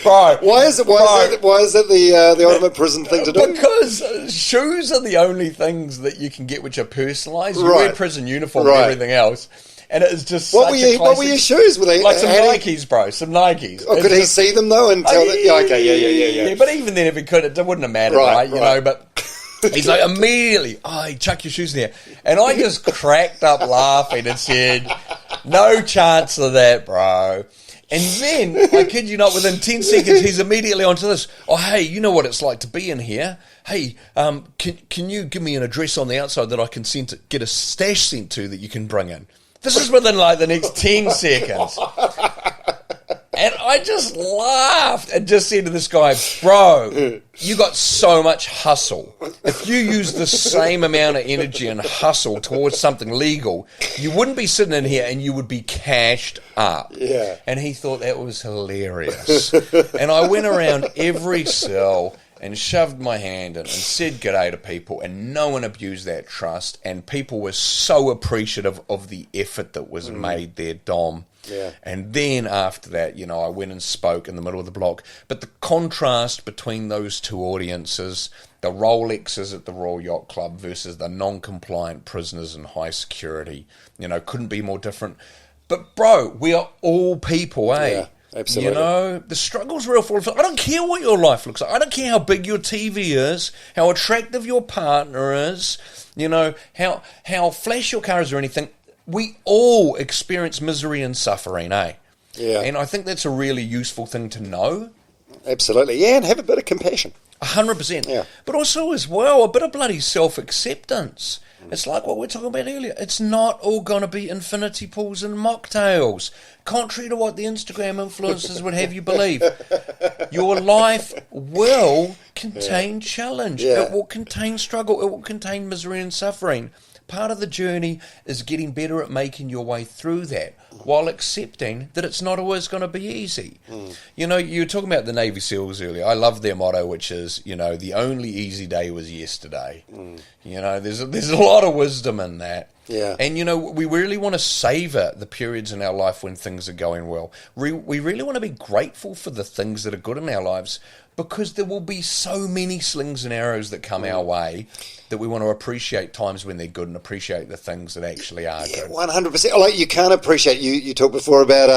Bro. Why is it the ultimate prison thing to do? Because shoes are the only things that you can get which are personalised. You wear prison uniform and everything else. And it is just what were your shoes? Were they like some Nikes, bro? Some Nikes. Oh, could he see them though and tell that? Yeah, okay, yeah. But even then, if he could, it wouldn't have mattered, right? You know, but he's like immediately, hey, chuck your shoes in there. And I just cracked up laughing and said, no chance of that, bro. And then, I kid you not, within 10 seconds, he's immediately onto this. Oh, hey, you know what it's like to be in here. Hey, can you give me an address on the outside that I can get a stash sent to that you can bring in? This is within the next 10 seconds. And I just laughed and just said to this guy, bro, you got so much hustle. If you use the same amount of energy and hustle towards something legal, you wouldn't be sitting in here and you would be cashed up. Yeah. And he thought that was hilarious. And I went around every cell and shoved my hand in and said g'day to people, and no one abused that trust, and people were so appreciative of the effort that was made there, Dom. Yeah. And then after that, I went and spoke in the middle of the block. But the contrast between those two audiences, the Rolexes at the Royal Yacht Club versus the non-compliant prisoners in high security, couldn't be more different. But, bro, we are all people, eh? Yeah. Absolutely. The struggle's real for I don't care what your life looks like. I don't care how big your TV is, how attractive your partner is, how flash your car is or anything. We all experience misery and suffering, eh? Yeah. And I think that's a really useful thing to know. Absolutely. Yeah, and have a bit of compassion. 100%. Yeah. But also as well, a bit of bloody self-acceptance. It's like what we were talking about earlier. It's not all going to be infinity pools and mocktails. Contrary to what the Instagram influencers would have you believe. Your life will contain challenge. Yeah. It will contain struggle. It will contain misery and suffering. Part of the journey is getting better at making your way through that while accepting that it's not always going to be easy. You were talking about the Navy SEALs earlier. I love their motto, which is, the only easy day was yesterday. There's a lot of wisdom in that. Yeah. And, we really want to savour the periods in our life when things are going well. We really want to be grateful for the things that are good in our lives, because there will be so many slings and arrows that come our way that we want to appreciate times when they're good and appreciate the things that actually are good. 100%. Like, you can't appreciate, you talked before about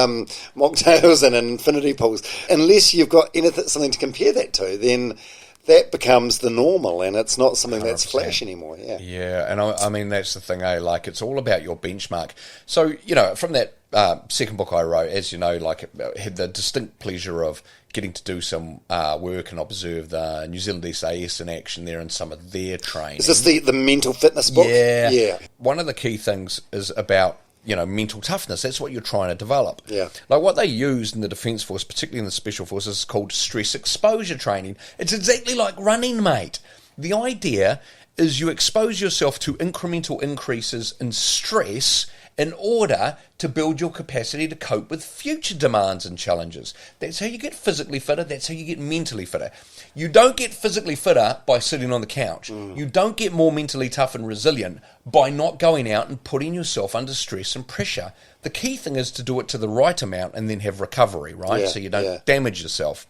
mocktails and infinity pools. Unless you've got something to compare that to, then that becomes the normal, and it's not something 100%. That's flash anymore. Yeah. Yeah, and I mean, that's the thing, eh? Like, it's all about your benchmark. So, from that second book I wrote, as you know, I had the distinct pleasure of getting to do some work and observe the New Zealand SAS in action there and some of their training. Is this the mental fitness book? Yeah. One of the key things is about mental toughness. That's what you're trying to develop. Yeah. Like what they use in the Defence Force, particularly in the Special Forces, is called stress exposure training. It's exactly like running, mate. The idea is you expose yourself to incremental increases in stress in order to build your capacity to cope with future demands and challenges. That's how you get physically fitter. That's how you get mentally fitter. You don't get physically fitter by sitting on the couch. You don't get more mentally tough and resilient by not going out and putting yourself under stress and pressure. The key thing is to do it to the right amount and then have recovery, right? Yeah, so you don't damage yourself.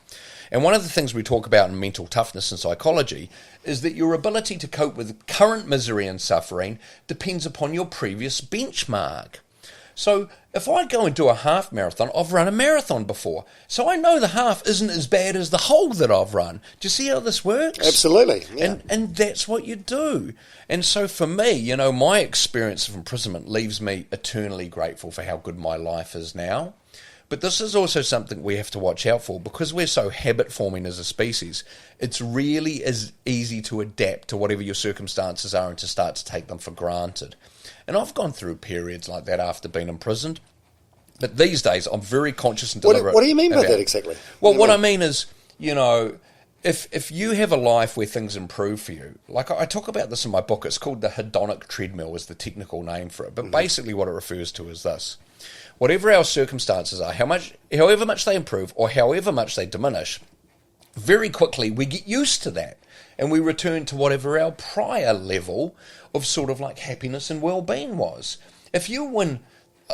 And one of the things we talk about in mental toughness and psychology is that your ability to cope with current misery and suffering depends upon your previous benchmark. So if I go and do a half marathon, I've run a marathon before. So I know the half isn't as bad as the whole that I've run. Do you see how this works? Absolutely. Yeah. And that's what you do. And so for me, my experience of imprisonment leaves me eternally grateful for how good my life is now. But this is also something we have to watch out for because we're so habit-forming as a species. It's really as easy to adapt to whatever your circumstances are and to start to take them for granted. And I've gone through periods like that after being imprisoned. But these days, I'm very conscious and deliberate. What do you mean by that exactly? Well, what I mean is, if you have a life where things improve for you, like I talk about this in my book, it's called the hedonic treadmill is the technical name for it. But basically what it refers to is this. Whatever our circumstances are, however much they improve or however much they diminish, very quickly we get used to that and we return to whatever our prior level of sort of like happiness and well-being was. If you win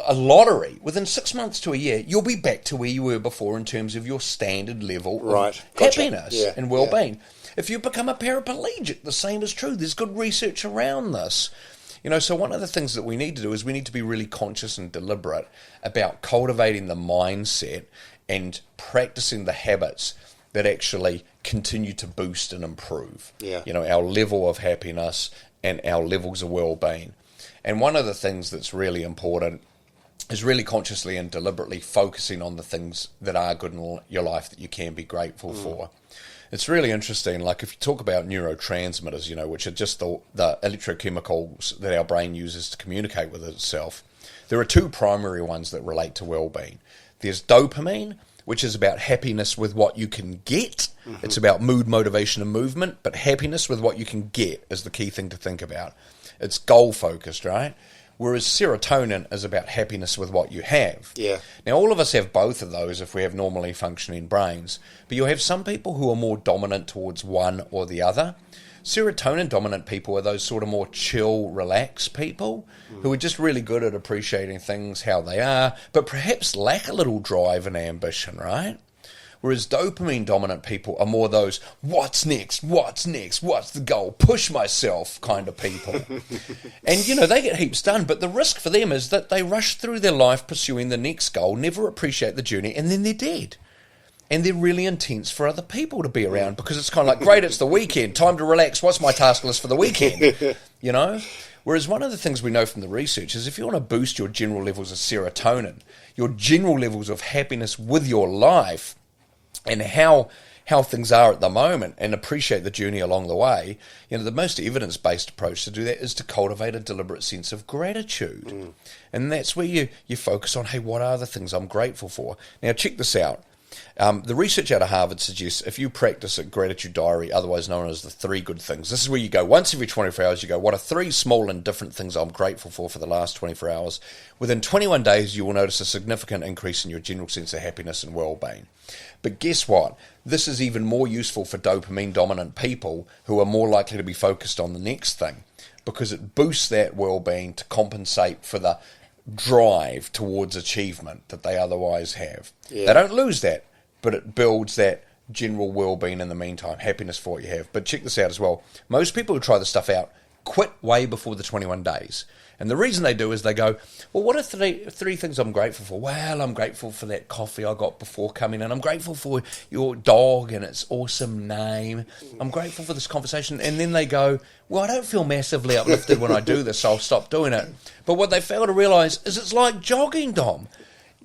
a lottery, within 6 months to a year, you'll be back to where you were before in terms of your standard level of happiness and well-being. If you become a paraplegic, the same is true. There's good research around this. So one of the things that we need to do is we need to be really conscious and deliberate about cultivating the mindset and practicing the habits that actually continue to boost and improve, our level of happiness and our levels of well-being. And one of the things that's really important is really consciously and deliberately focusing on the things that are good in your life that you can be grateful for. It's really interesting, like if you talk about neurotransmitters, which are just the electrochemicals that our brain uses to communicate with itself, there are two primary ones that relate to well-being. There's dopamine, which is about happiness with what you can get. It's about mood, motivation, and movement, but happiness with what you can get is the key thing to think about. It's goal-focused, right? Whereas serotonin is about happiness with what you have. Yeah. Now, all of us have both of those if we have normally functioning brains, but you'll have some people who are more dominant towards one or the other. Serotonin dominant people are those sort of more chill, relaxed people who are just really good at appreciating things how they are, but perhaps lack a little drive and ambition, right? Whereas dopamine dominant people are more those what's next, what's the goal, push myself kind of people. And they get heaps done, but the risk for them is that they rush through their life pursuing the next goal, never appreciate the journey, and then they're dead. And they're really intense for other people to be around because it's kind of like, great, it's the weekend, time to relax, what's my task list for the weekend, Whereas one of the things we know from the research is if you want to boost your general levels of serotonin, your general levels of happiness with your life, and how things are at the moment and appreciate the journey along the way, the most evidence-based approach to do that is to cultivate a deliberate sense of gratitude. And that's where you focus on, hey, what are the things I'm grateful for? Now, check this out. The research out of Harvard suggests if you practice a gratitude diary, otherwise known as the 3 good things, this is where you go once every 24 hours, you go, what are 3 small and different things I'm grateful for the last 24 hours? Within 21 days, you will notice a significant increase in your general sense of happiness and well-being. But guess what? This is even more useful for dopamine-dominant people who are more likely to be focused on the next thing because it boosts that well-being to compensate for the drive towards achievement that they otherwise have. Yeah. They don't lose that, but it builds that general well-being in the meantime, happiness for what you have. But check this out as well. Most people who try this stuff out quit way before the 21 days. And the reason they do is they go, well, what are three things I'm grateful for? Well, I'm grateful for that coffee I got before coming in. I'm grateful for your dog and its awesome name. I'm grateful for this conversation. And then they go, well, I don't feel massively uplifted when I do this, so I'll stop doing it. But what they fail to realise is it's like jogging, Dom.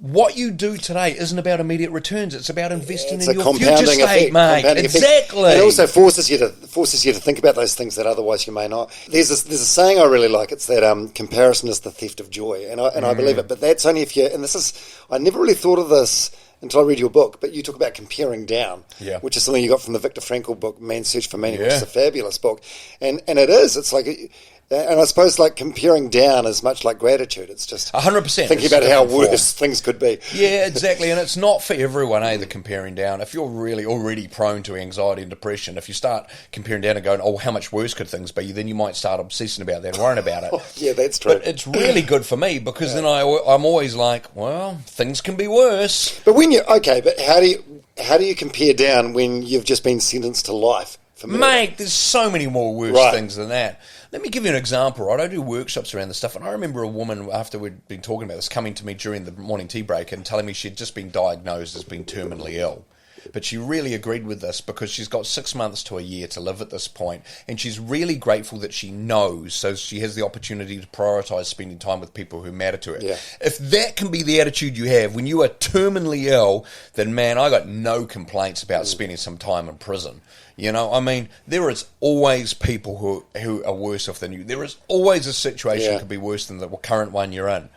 what you do today isn't about immediate returns. It's about investing in your future compounding state, effect, mate. compounding Exactly. Effect. It also forces you to think about those things that otherwise you may not. There's a saying I really like. It's that comparison is the theft of joy, and I believe it. But that's only if you. And this is, I never really thought of this until I read your book, but you talk about comparing down, which is something you got from the Viktor Frankl book, Man's Search for Meaning, which is a fabulous book. And it is. It's like, and I suppose like comparing down is much like gratitude. It's just 100% thinking about how worse things could be. Yeah, exactly. And it's not for everyone, the comparing down. If you're really already prone to anxiety and depression, if you start comparing down and going, oh, how much worse could things be, then you might start obsessing about that and worrying about it. Yeah, that's true. But it's really good for me because then I'm always like, well, things can be worse. But but how do you compare down when you've just been sentenced to life? Mate, there's so many more worse things than that. Let me give you an example, right? I do workshops around this stuff, and I remember a woman, after we'd been talking about this, coming to me during the morning tea break and telling me she'd just been diagnosed as being terminally ill. But she really agreed with this because she's got 6 months to a year to live at this point, and she's really grateful that she knows, so she has the opportunity to prioritise spending time with people who matter to her. Yeah. If that can be the attitude you have when you are terminally ill, then man, I got no complaints about spending some time in prison. You know, I mean, there is always people who are worse off than you. There is always a situation that could be worse than the current one you're in.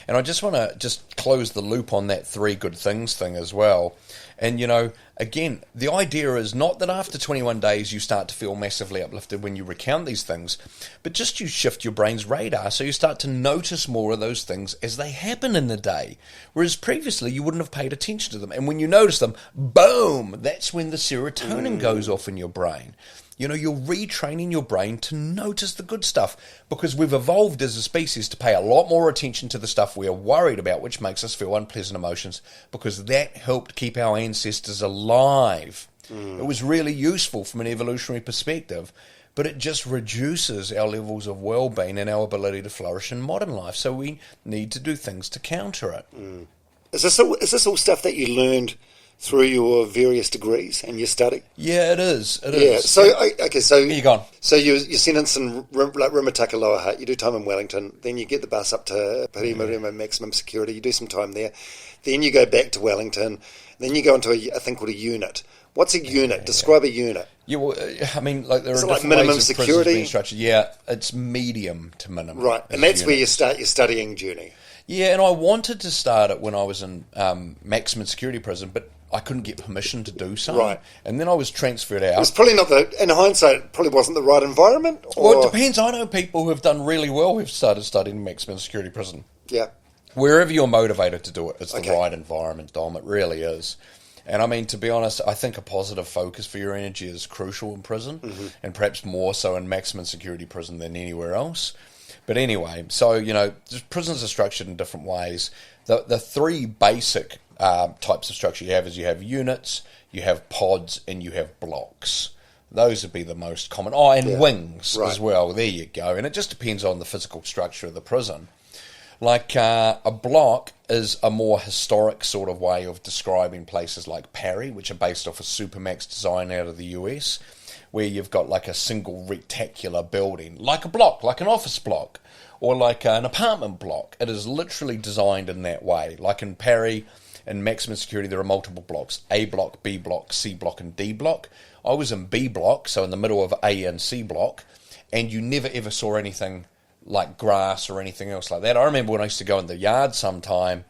And I just want to just close the loop on that 3 good things thing as well. And, you know, again, the idea is not that after 21 days you start to feel massively uplifted when you recount these things, but just you shift your brain's radar so you start to notice more of those things as they happen in the day. Whereas previously you wouldn't have paid attention to them. And when you notice them, boom, that's when the serotonin goes off in your brain. You know, you're retraining your brain to notice the good stuff because we've evolved as a species to pay a lot more attention to the stuff we are worried about, which makes us feel unpleasant emotions because that helped keep our ancestors alive. It was really useful from an evolutionary perspective, but it just reduces our levels of well-being and our ability to flourish in modern life. So we need to do things to counter it. Is this all stuff that you learned through your various degrees and your study? Yeah, it is. It is. So here you go. So you're sentenced in Rimutaka Lower Hutt. You do time in Wellington. Then you get the bus up to Pirima maximum security. You do some time there. Then you go back to Wellington. Then you go into a thing called a unit. What's a unit? Describe a unit. Yeah, well, I mean, like there are different minimum ways of security being structured. Yeah, it's medium to minimum. Right, and that's where you start your studying journey. Yeah, and I wanted to start it when I was in maximum security prison, but I couldn't get permission to do so. Right. And then I was transferred out. It was probably not in hindsight, it probably wasn't the right environment? Well, it depends. I know people who have done really well who've started studying maximum security prison. Yeah. Wherever you're motivated to do it, it's the right environment, Dom. It really is. And I mean, to be honest, I think a positive focus for your energy is crucial in prison, and perhaps more so in maximum security prison than anywhere else. But anyway, so, you know, prisons are structured in different ways. The 3 basic types of structure you have is you have units, you have pods, and you have blocks. Those would be the most common. Oh, and wings as well. There you go. And it just depends on the physical structure of the prison. Like a block is a more historic sort of way of describing places like Parry, which are based off a supermax design out of the US, where you've got like a single rectangular building, like a block, like an office block, or like an apartment block. It is literally designed in that way. Like in Parry, in maximum security, there are multiple blocks: A block, B block, C block, and D block. I was in B block, so in the middle of A and C block, and you never ever saw anything like grass or anything else like that. I remember when I used to go in the yard sometime,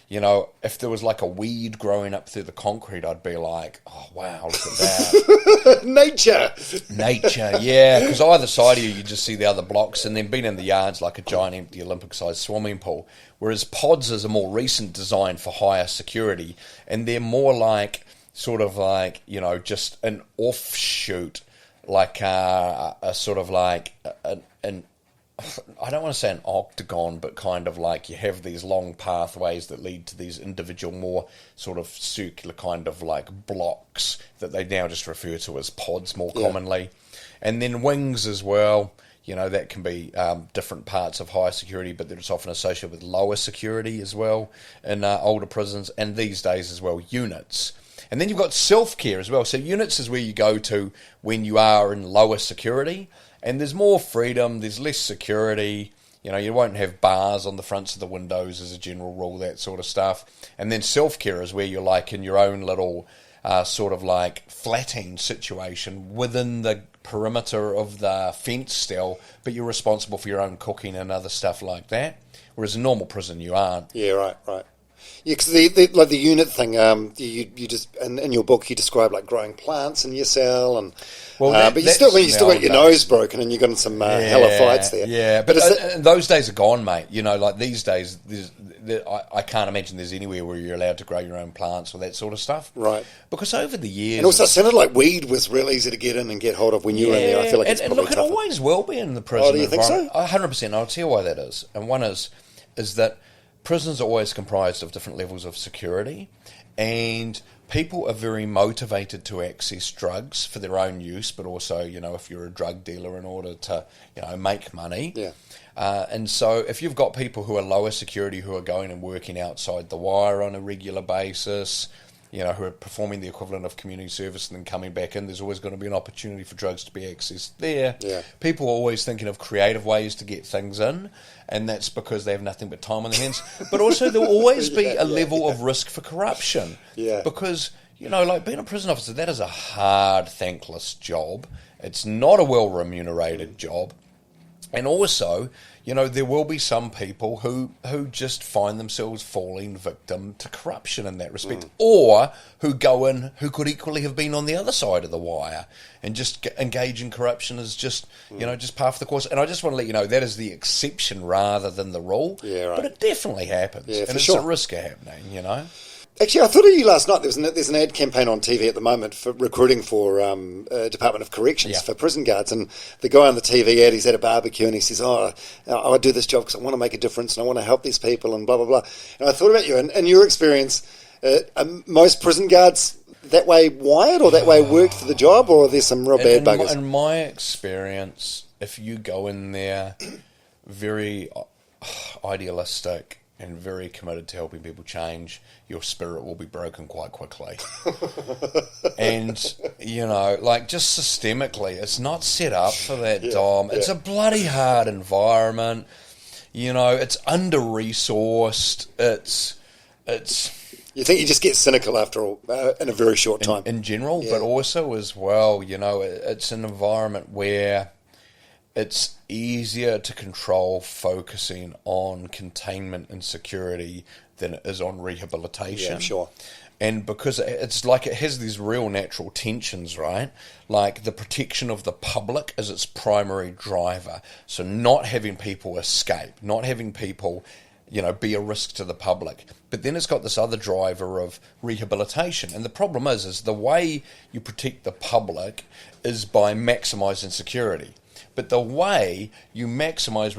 you know, if there was like a weed growing up through the concrete, I'd be like, oh, wow, look at that. Nature, yeah, because either side of you just see the other blocks, and then being in the yard's like a giant empty Olympic-sized swimming pool, whereas pods is a more recent design for higher security, and they're more like, sort of like, you know, just an offshoot, like a sort of like an I don't want to say an octagon, but kind of like you have these long pathways that lead to these individual, more sort of circular kind of like blocks that they now just refer to as pods more commonly. And then wings as well, you know, that can be different parts of higher security, but it's often associated with lower security as well in older prisons, and these days as well, units. And then you've got self-care as well. So units is where you go to when you are in lower security, and there's more freedom, there's less security, You know, you won't have bars on the fronts of the windows as a general rule, that sort of stuff. And then self-care is where you're like in your own little sort of like flat-end situation within the perimeter of the fence still, but you're responsible for your own cooking and other stuff like that. Whereas in normal prison, you aren't. Yeah, right. Yeah, because the unit thing, you just in your book you describe like growing plants in your cell, and but you still got your nose broken and you got in some hella fights there. Yeah, but those days are gone, mate. You know, like these days, I can't imagine there's anywhere where you're allowed to grow your own plants or that sort of stuff. Right. Because over the years, and also it sounded like weed was real easy to get in and get hold of when you were in there. I feel like it's probably tougher. It always will be in the prison. Oh, do you think so? 100%. I'll tell you why that is. And one is that prisons are always comprised of different levels of security, and people are very motivated to access drugs for their own use, but also, you know, if you're a drug dealer, in order to, you know, make money. Yeah. And so if you've got people who are lower security who are going and working outside the wire on a regular basis, you know, who are performing the equivalent of community service and then coming back in, there's always going to be an opportunity for drugs to be accessed there. Yeah. People are always thinking of creative ways to get things in, and that's because they have nothing but time on their hands. But also there will always be a level of risk for corruption. Yeah. Because, you know, like being a prison officer, that is a hard, thankless job. It's not a well-remunerated job. And also, you know, there will be some people who just find themselves falling victim to corruption in that respect, or who go in who could equally have been on the other side of the wire and just engage in corruption as just, you know, just part of the course. And I just want to let you know that is the exception rather than the rule. Yeah, right. But it definitely happens, yeah, and it's sure. a risk of happening, you know. Actually, I thought of you last night. There's an ad campaign on TV at the moment for recruiting for Department of Corrections for prison guards. And the guy on the TV ad, he's at a barbecue and he says, I do this job because I want to make a difference and I want to help these people and blah, blah, blah. And I thought about you and your experience. Are most prison guards that way wired or that way worked for the job, or are there some real bad buggers? In my experience, if you go in there very idealistic and very committed to helping people change, your spirit will be broken quite quickly. And, you know, like just systemically, it's not set up for that, Dom. It's a bloody hard environment. You know, it's under-resourced. It's You think you just get cynical after all, in a very short time. In general, but also as well, you know, it's an environment where it's easier to control focusing on containment and security than it is on rehabilitation. Yeah, sure. And because it's like it has these real natural tensions, right? Like the protection of the public is its primary driver. So not having people escape, not having people, you know, be a risk to the public. But then it's got this other driver of rehabilitation. And the problem is the way you protect the public is by maximising security. But the way you maximise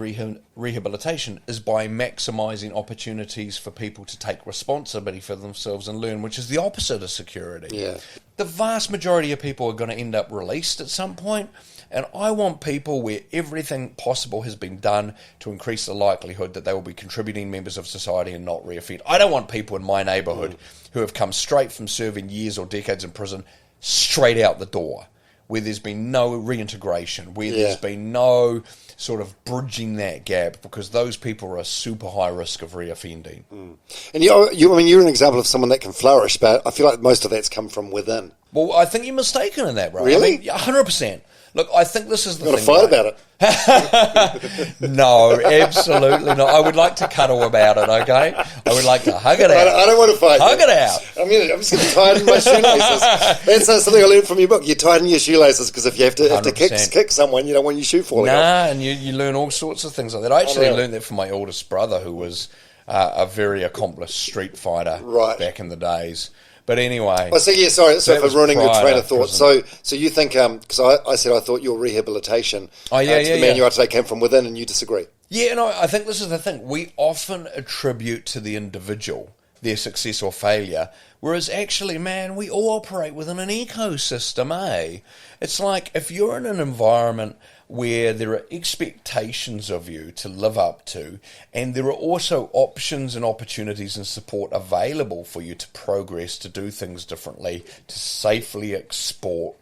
rehabilitation is by maximising opportunities for people to take responsibility for themselves and learn, which is the opposite of security. Yeah. The vast majority of people are going to end up released at some point, and I want people where everything possible has been done to increase the likelihood that they will be contributing members of society and not reoffend. I don't want people in my neighbourhood who have come straight from serving years or decades in prison straight out the door, where there's been no reintegration, where there's been no sort of bridging that gap, because those people are a super high risk of reoffending. And you're an example of someone that can flourish, but I feel like most of that's come from within. Well, I think you're mistaken in that, bro. Really? I mean, 100%. Look, I think this is the thing. Got to fight about it. No, absolutely not. I would like to cuddle about it, okay? I would like to hug it out. I don't want to fight. Hug it out. I'm just going to tighten my shoelaces. That's something I learned from your book. You tighten your shoelaces because if you have to kick someone, you don't want your shoe falling off. And you learn all sorts of things like that. I actually learned that from my oldest brother, who was a very accomplished street fighter back in the days. But anyway. Well, sorry for ruining your train of thought. Prison. So you think, because I said I thought your rehabilitation to the man you are today came from within, and you disagree? Yeah, no, I think this is the thing. We often attribute to the individual their success or failure, whereas actually, man, we all operate within an ecosystem, eh? It's like if you're in an environment where there are expectations of you to live up to, and there are also options and opportunities and support available for you to progress, to do things differently, to safely explore,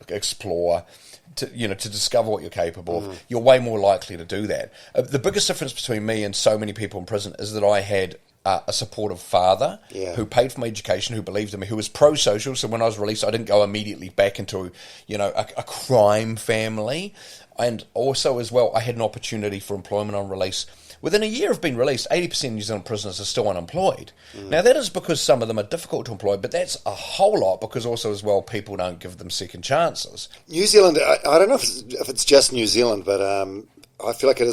to discover what you're capable of, you're way more likely to do that. The biggest difference between me and so many people in prison is that I had a supportive father who paid for my education, who believed in me, who was pro-social. So when I was released, I didn't go immediately back into, a crime family. And also as well, I had an opportunity for employment on release. Within a year of being released, 80% of New Zealand prisoners are still unemployed. Now, that is because some of them are difficult to employ, but that's a whole lot because also as well, people don't give them second chances. New Zealand, I don't know if it's just New Zealand, but I feel like it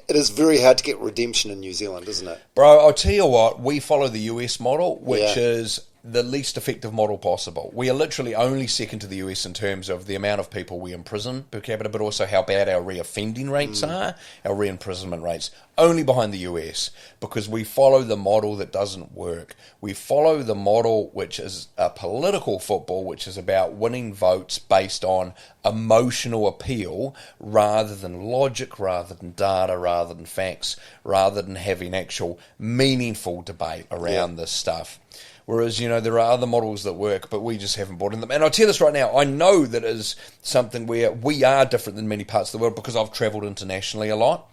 is very hard to get redemption in New Zealand, isn't it? Bro, I'll tell you what, we follow the US model, which is the least effective model possible. We are literally only second to the US in terms of the amount of people we imprison per capita, but also how bad our reoffending rates are, our re-imprisonment rates. Only behind the US, because we follow the model that doesn't work. We follow the model which is a political football, which is about winning votes based on emotional appeal rather than logic, rather than data, rather than facts, rather than having actual meaningful debate around this stuff. Whereas, there are other models that work, but we just haven't bought in them. And I'll tell you this right now, I know that is something where we are different than many parts of the world because I've travelled internationally a lot.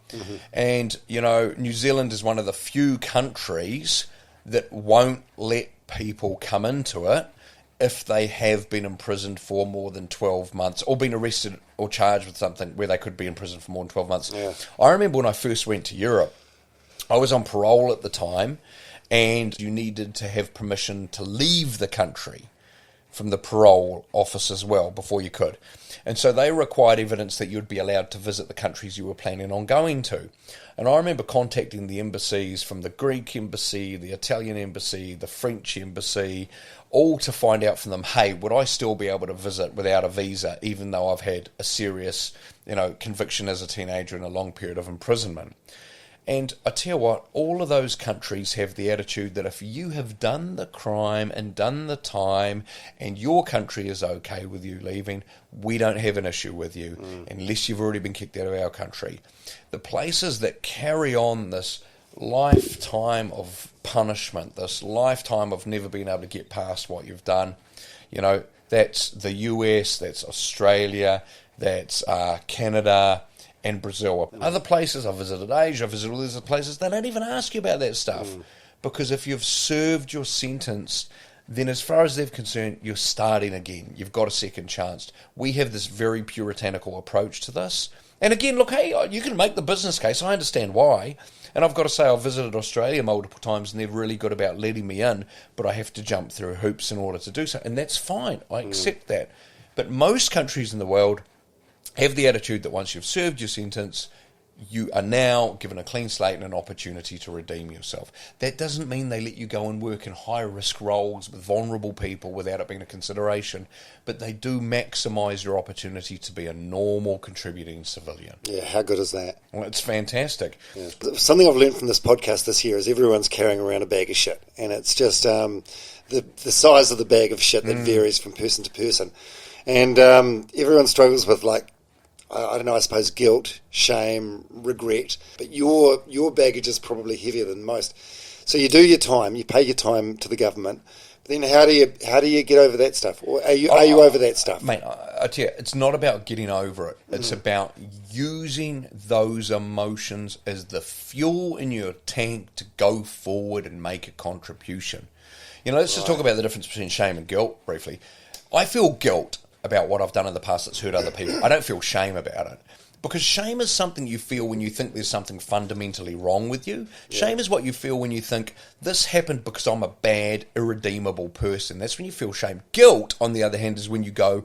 And, New Zealand is one of the few countries that won't let people come into it if they have been imprisoned for more than 12 months or been arrested or charged with something where they could be in prison for more than 12 months. I remember when I first went to Europe, I was on parole at the time, and you needed to have permission to leave the country from the parole office as well before you could. And so they required evidence that you'd be allowed to visit the countries you were planning on going to. And I remember contacting the embassies from the Greek embassy, the Italian embassy, the French embassy, all to find out from them, hey, would I still be able to visit without a visa, even though I've had a serious, conviction as a teenager and a long period of imprisonment? And I tell you what, all of those countries have the attitude that if you have done the crime and done the time and your country is okay with you leaving, we don't have an issue with you unless you've already been kicked out of our country. The places that carry on this lifetime of punishment, this lifetime of never being able to get past what you've done, that's the US, that's Australia, that's Canada, and Brazil. Other places, I've visited Asia, I've visited all these other places, they don't even ask you about that stuff. Because if you've served your sentence, then as far as they're concerned, you're starting again. You've got a second chance. We have this very puritanical approach to this. And again, look, hey, you can make the business case. I understand why. And I've got to say, I've visited Australia multiple times and they're really good about letting me in, but I have to jump through hoops in order to do so. And that's fine. I accept that. But most countries in the world have the attitude that once you've served your sentence, you are now given a clean slate and an opportunity to redeem yourself. That doesn't mean they let you go and work in high-risk roles with vulnerable people without it being a consideration, but they do maximise your opportunity to be a normal contributing civilian. Yeah, how good is that? Well, it's fantastic. Yeah. Something I've learned from this podcast this year is everyone's carrying around a bag of shit, and it's just the size of the bag of shit that varies from person to person. And everyone struggles with, I don't know, I suppose guilt, shame, regret. But your baggage is probably heavier than most. So you do your time, you pay your time to the government. But then how do you get over that stuff? Or are you over that stuff? Mate, I tell you, it's not about getting over it. It's about using those emotions as the fuel in your tank to go forward and make a contribution. Let's just talk about the difference between shame and guilt briefly. I feel guilt about what I've done in the past that's hurt other people. I don't feel shame about it. Because shame is something you feel when you think there's something fundamentally wrong with you. Yeah. Shame is what you feel when you think, this happened because I'm a bad, irredeemable person. That's when you feel shame. Guilt, on the other hand, is when you go,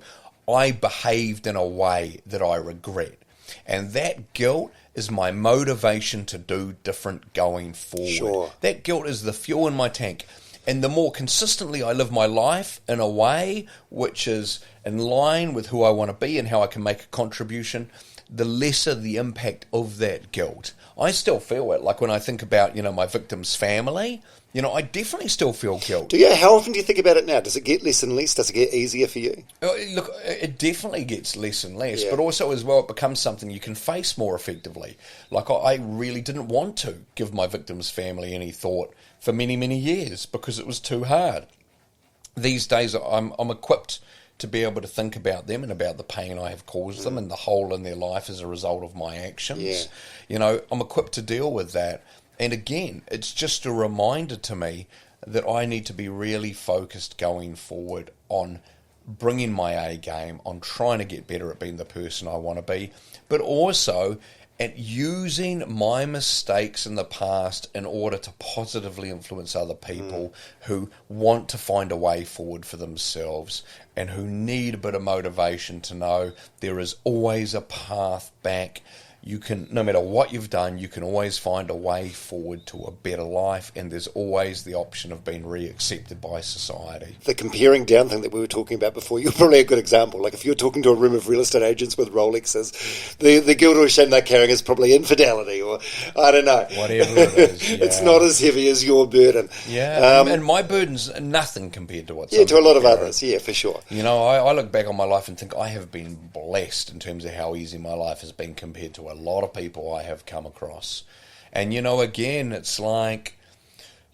I behaved in a way that I regret. And that guilt is my motivation to do different going forward. Sure. That guilt is the fuel in my tank. And the more consistently I live my life in a way which is in line with who I want to be and how I can make a contribution, the lesser the impact of that guilt. I still feel it. Like when I think about, my victim's family, I definitely still feel guilt. Do you? How often do you think about it now? Does it get less and less? Does it get easier for you? Look, it definitely gets less and less, but also as well it becomes something you can face more effectively. Like I really didn't want to give my victim's family any thought for many, many years because it was too hard. These days I'm equipped to be able to think about them and about the pain I have caused them and the hole in their life as a result of my actions. Yeah. You know, I'm equipped to deal with that. And again, it's just a reminder to me that I need to be really focused going forward on bringing my A game, on trying to get better at being the person I want to be, but also at using my mistakes in the past in order to positively influence other people who want to find a way forward for themselves and who need a bit of motivation to know there is always a path back. You can, no matter what you've done, you can always find a way forward to a better life, and there's always the option of being re-accepted by society. The comparing down thing that we were talking about before, you're probably a good example. Like if you're talking to a room of real estate agents with Rolexes, the guilt or shame they're carrying is probably infidelity, or I don't know. Whatever it is, yeah. It's not as heavy as your burden. Yeah, and my burden's nothing compared to what's to a lot of others, yeah, for sure. You know, I look back on my life and think I have been blessed in terms of how easy my life has been compared to a lot of people I have come across. And, you know, again, it's like,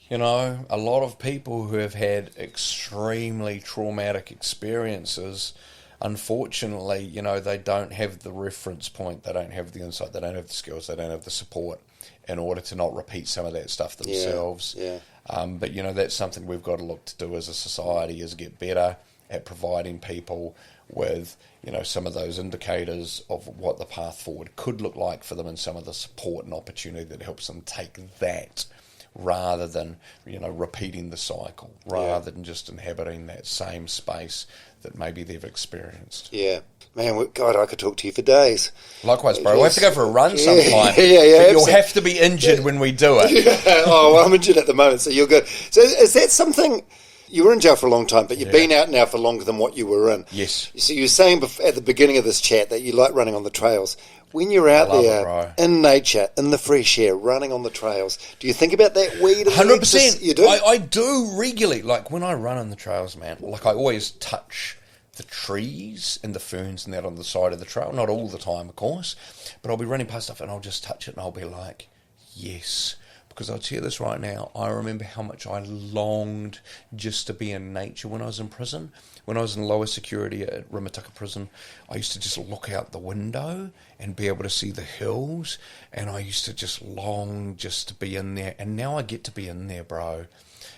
you know, a lot of people who have had extremely traumatic experiences, unfortunately, you know, they don't have the reference point, they don't have the insight, they don't have the skills, they don't have the support in order to not repeat some of that stuff themselves. Yeah. But, you know, that's something we've got to look to do as a society, is get better at providing people with, you know, some of those indicators of what the path forward could look like for them and some of the support and opportunity that helps them take that rather than, you know, repeating the cycle, rather than just inhabiting that same space that maybe they've experienced. Yeah. Man, God, I could talk to you for days. Likewise, bro. We'll have to go for a run sometime. Yeah, but you'll have to be injured when we do it. Yeah. Oh, well, I'm injured at the moment, so you're good. So is that something... You were in jail for a long time, but you've been out now for longer than what you were in. Yes. So you were saying at the beginning of this chat that you like running on the trails. When you're out there in nature, in the fresh air, running on the trails, do you think about that weed? 100%. You do? I do regularly. Like when I run on the trails, man, like I always touch the trees and the ferns and that on the side of the trail. Not all the time, of course, but I'll be running past stuff and I'll just touch it and I'll be like, yes. Because I'll tell you this right now, I remember how much I longed just to be in nature when I was in prison. When I was in lower security at Rimutaka Prison, I used to just look out the window and be able to see the hills, and I used to just long just to be in there. And now I get to be in there, bro.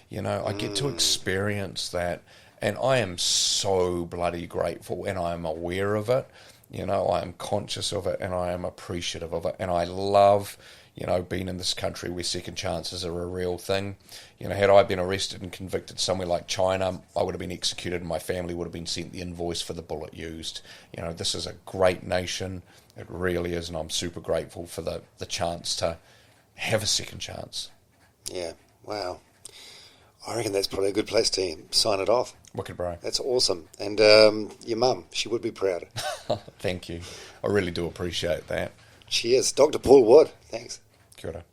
You know, I get to experience that, and I am so bloody grateful, and I am aware of it. You know, I am conscious of it, and I am appreciative of it, and I love... You know, being in this country where second chances are a real thing. You know, had I been arrested and convicted somewhere like China, I would have been executed and my family would have been sent the invoice for the bullet used. You know, this is a great nation. It really is, and I'm super grateful for the chance to have a second chance. Yeah, wow. I reckon that's probably a good place to sign it off. Wicked, bro. That's awesome. And your mum, she would be proud. Thank you. I really do appreciate that. Cheers. Dr. Paul Wood. Thanks. Kia ora.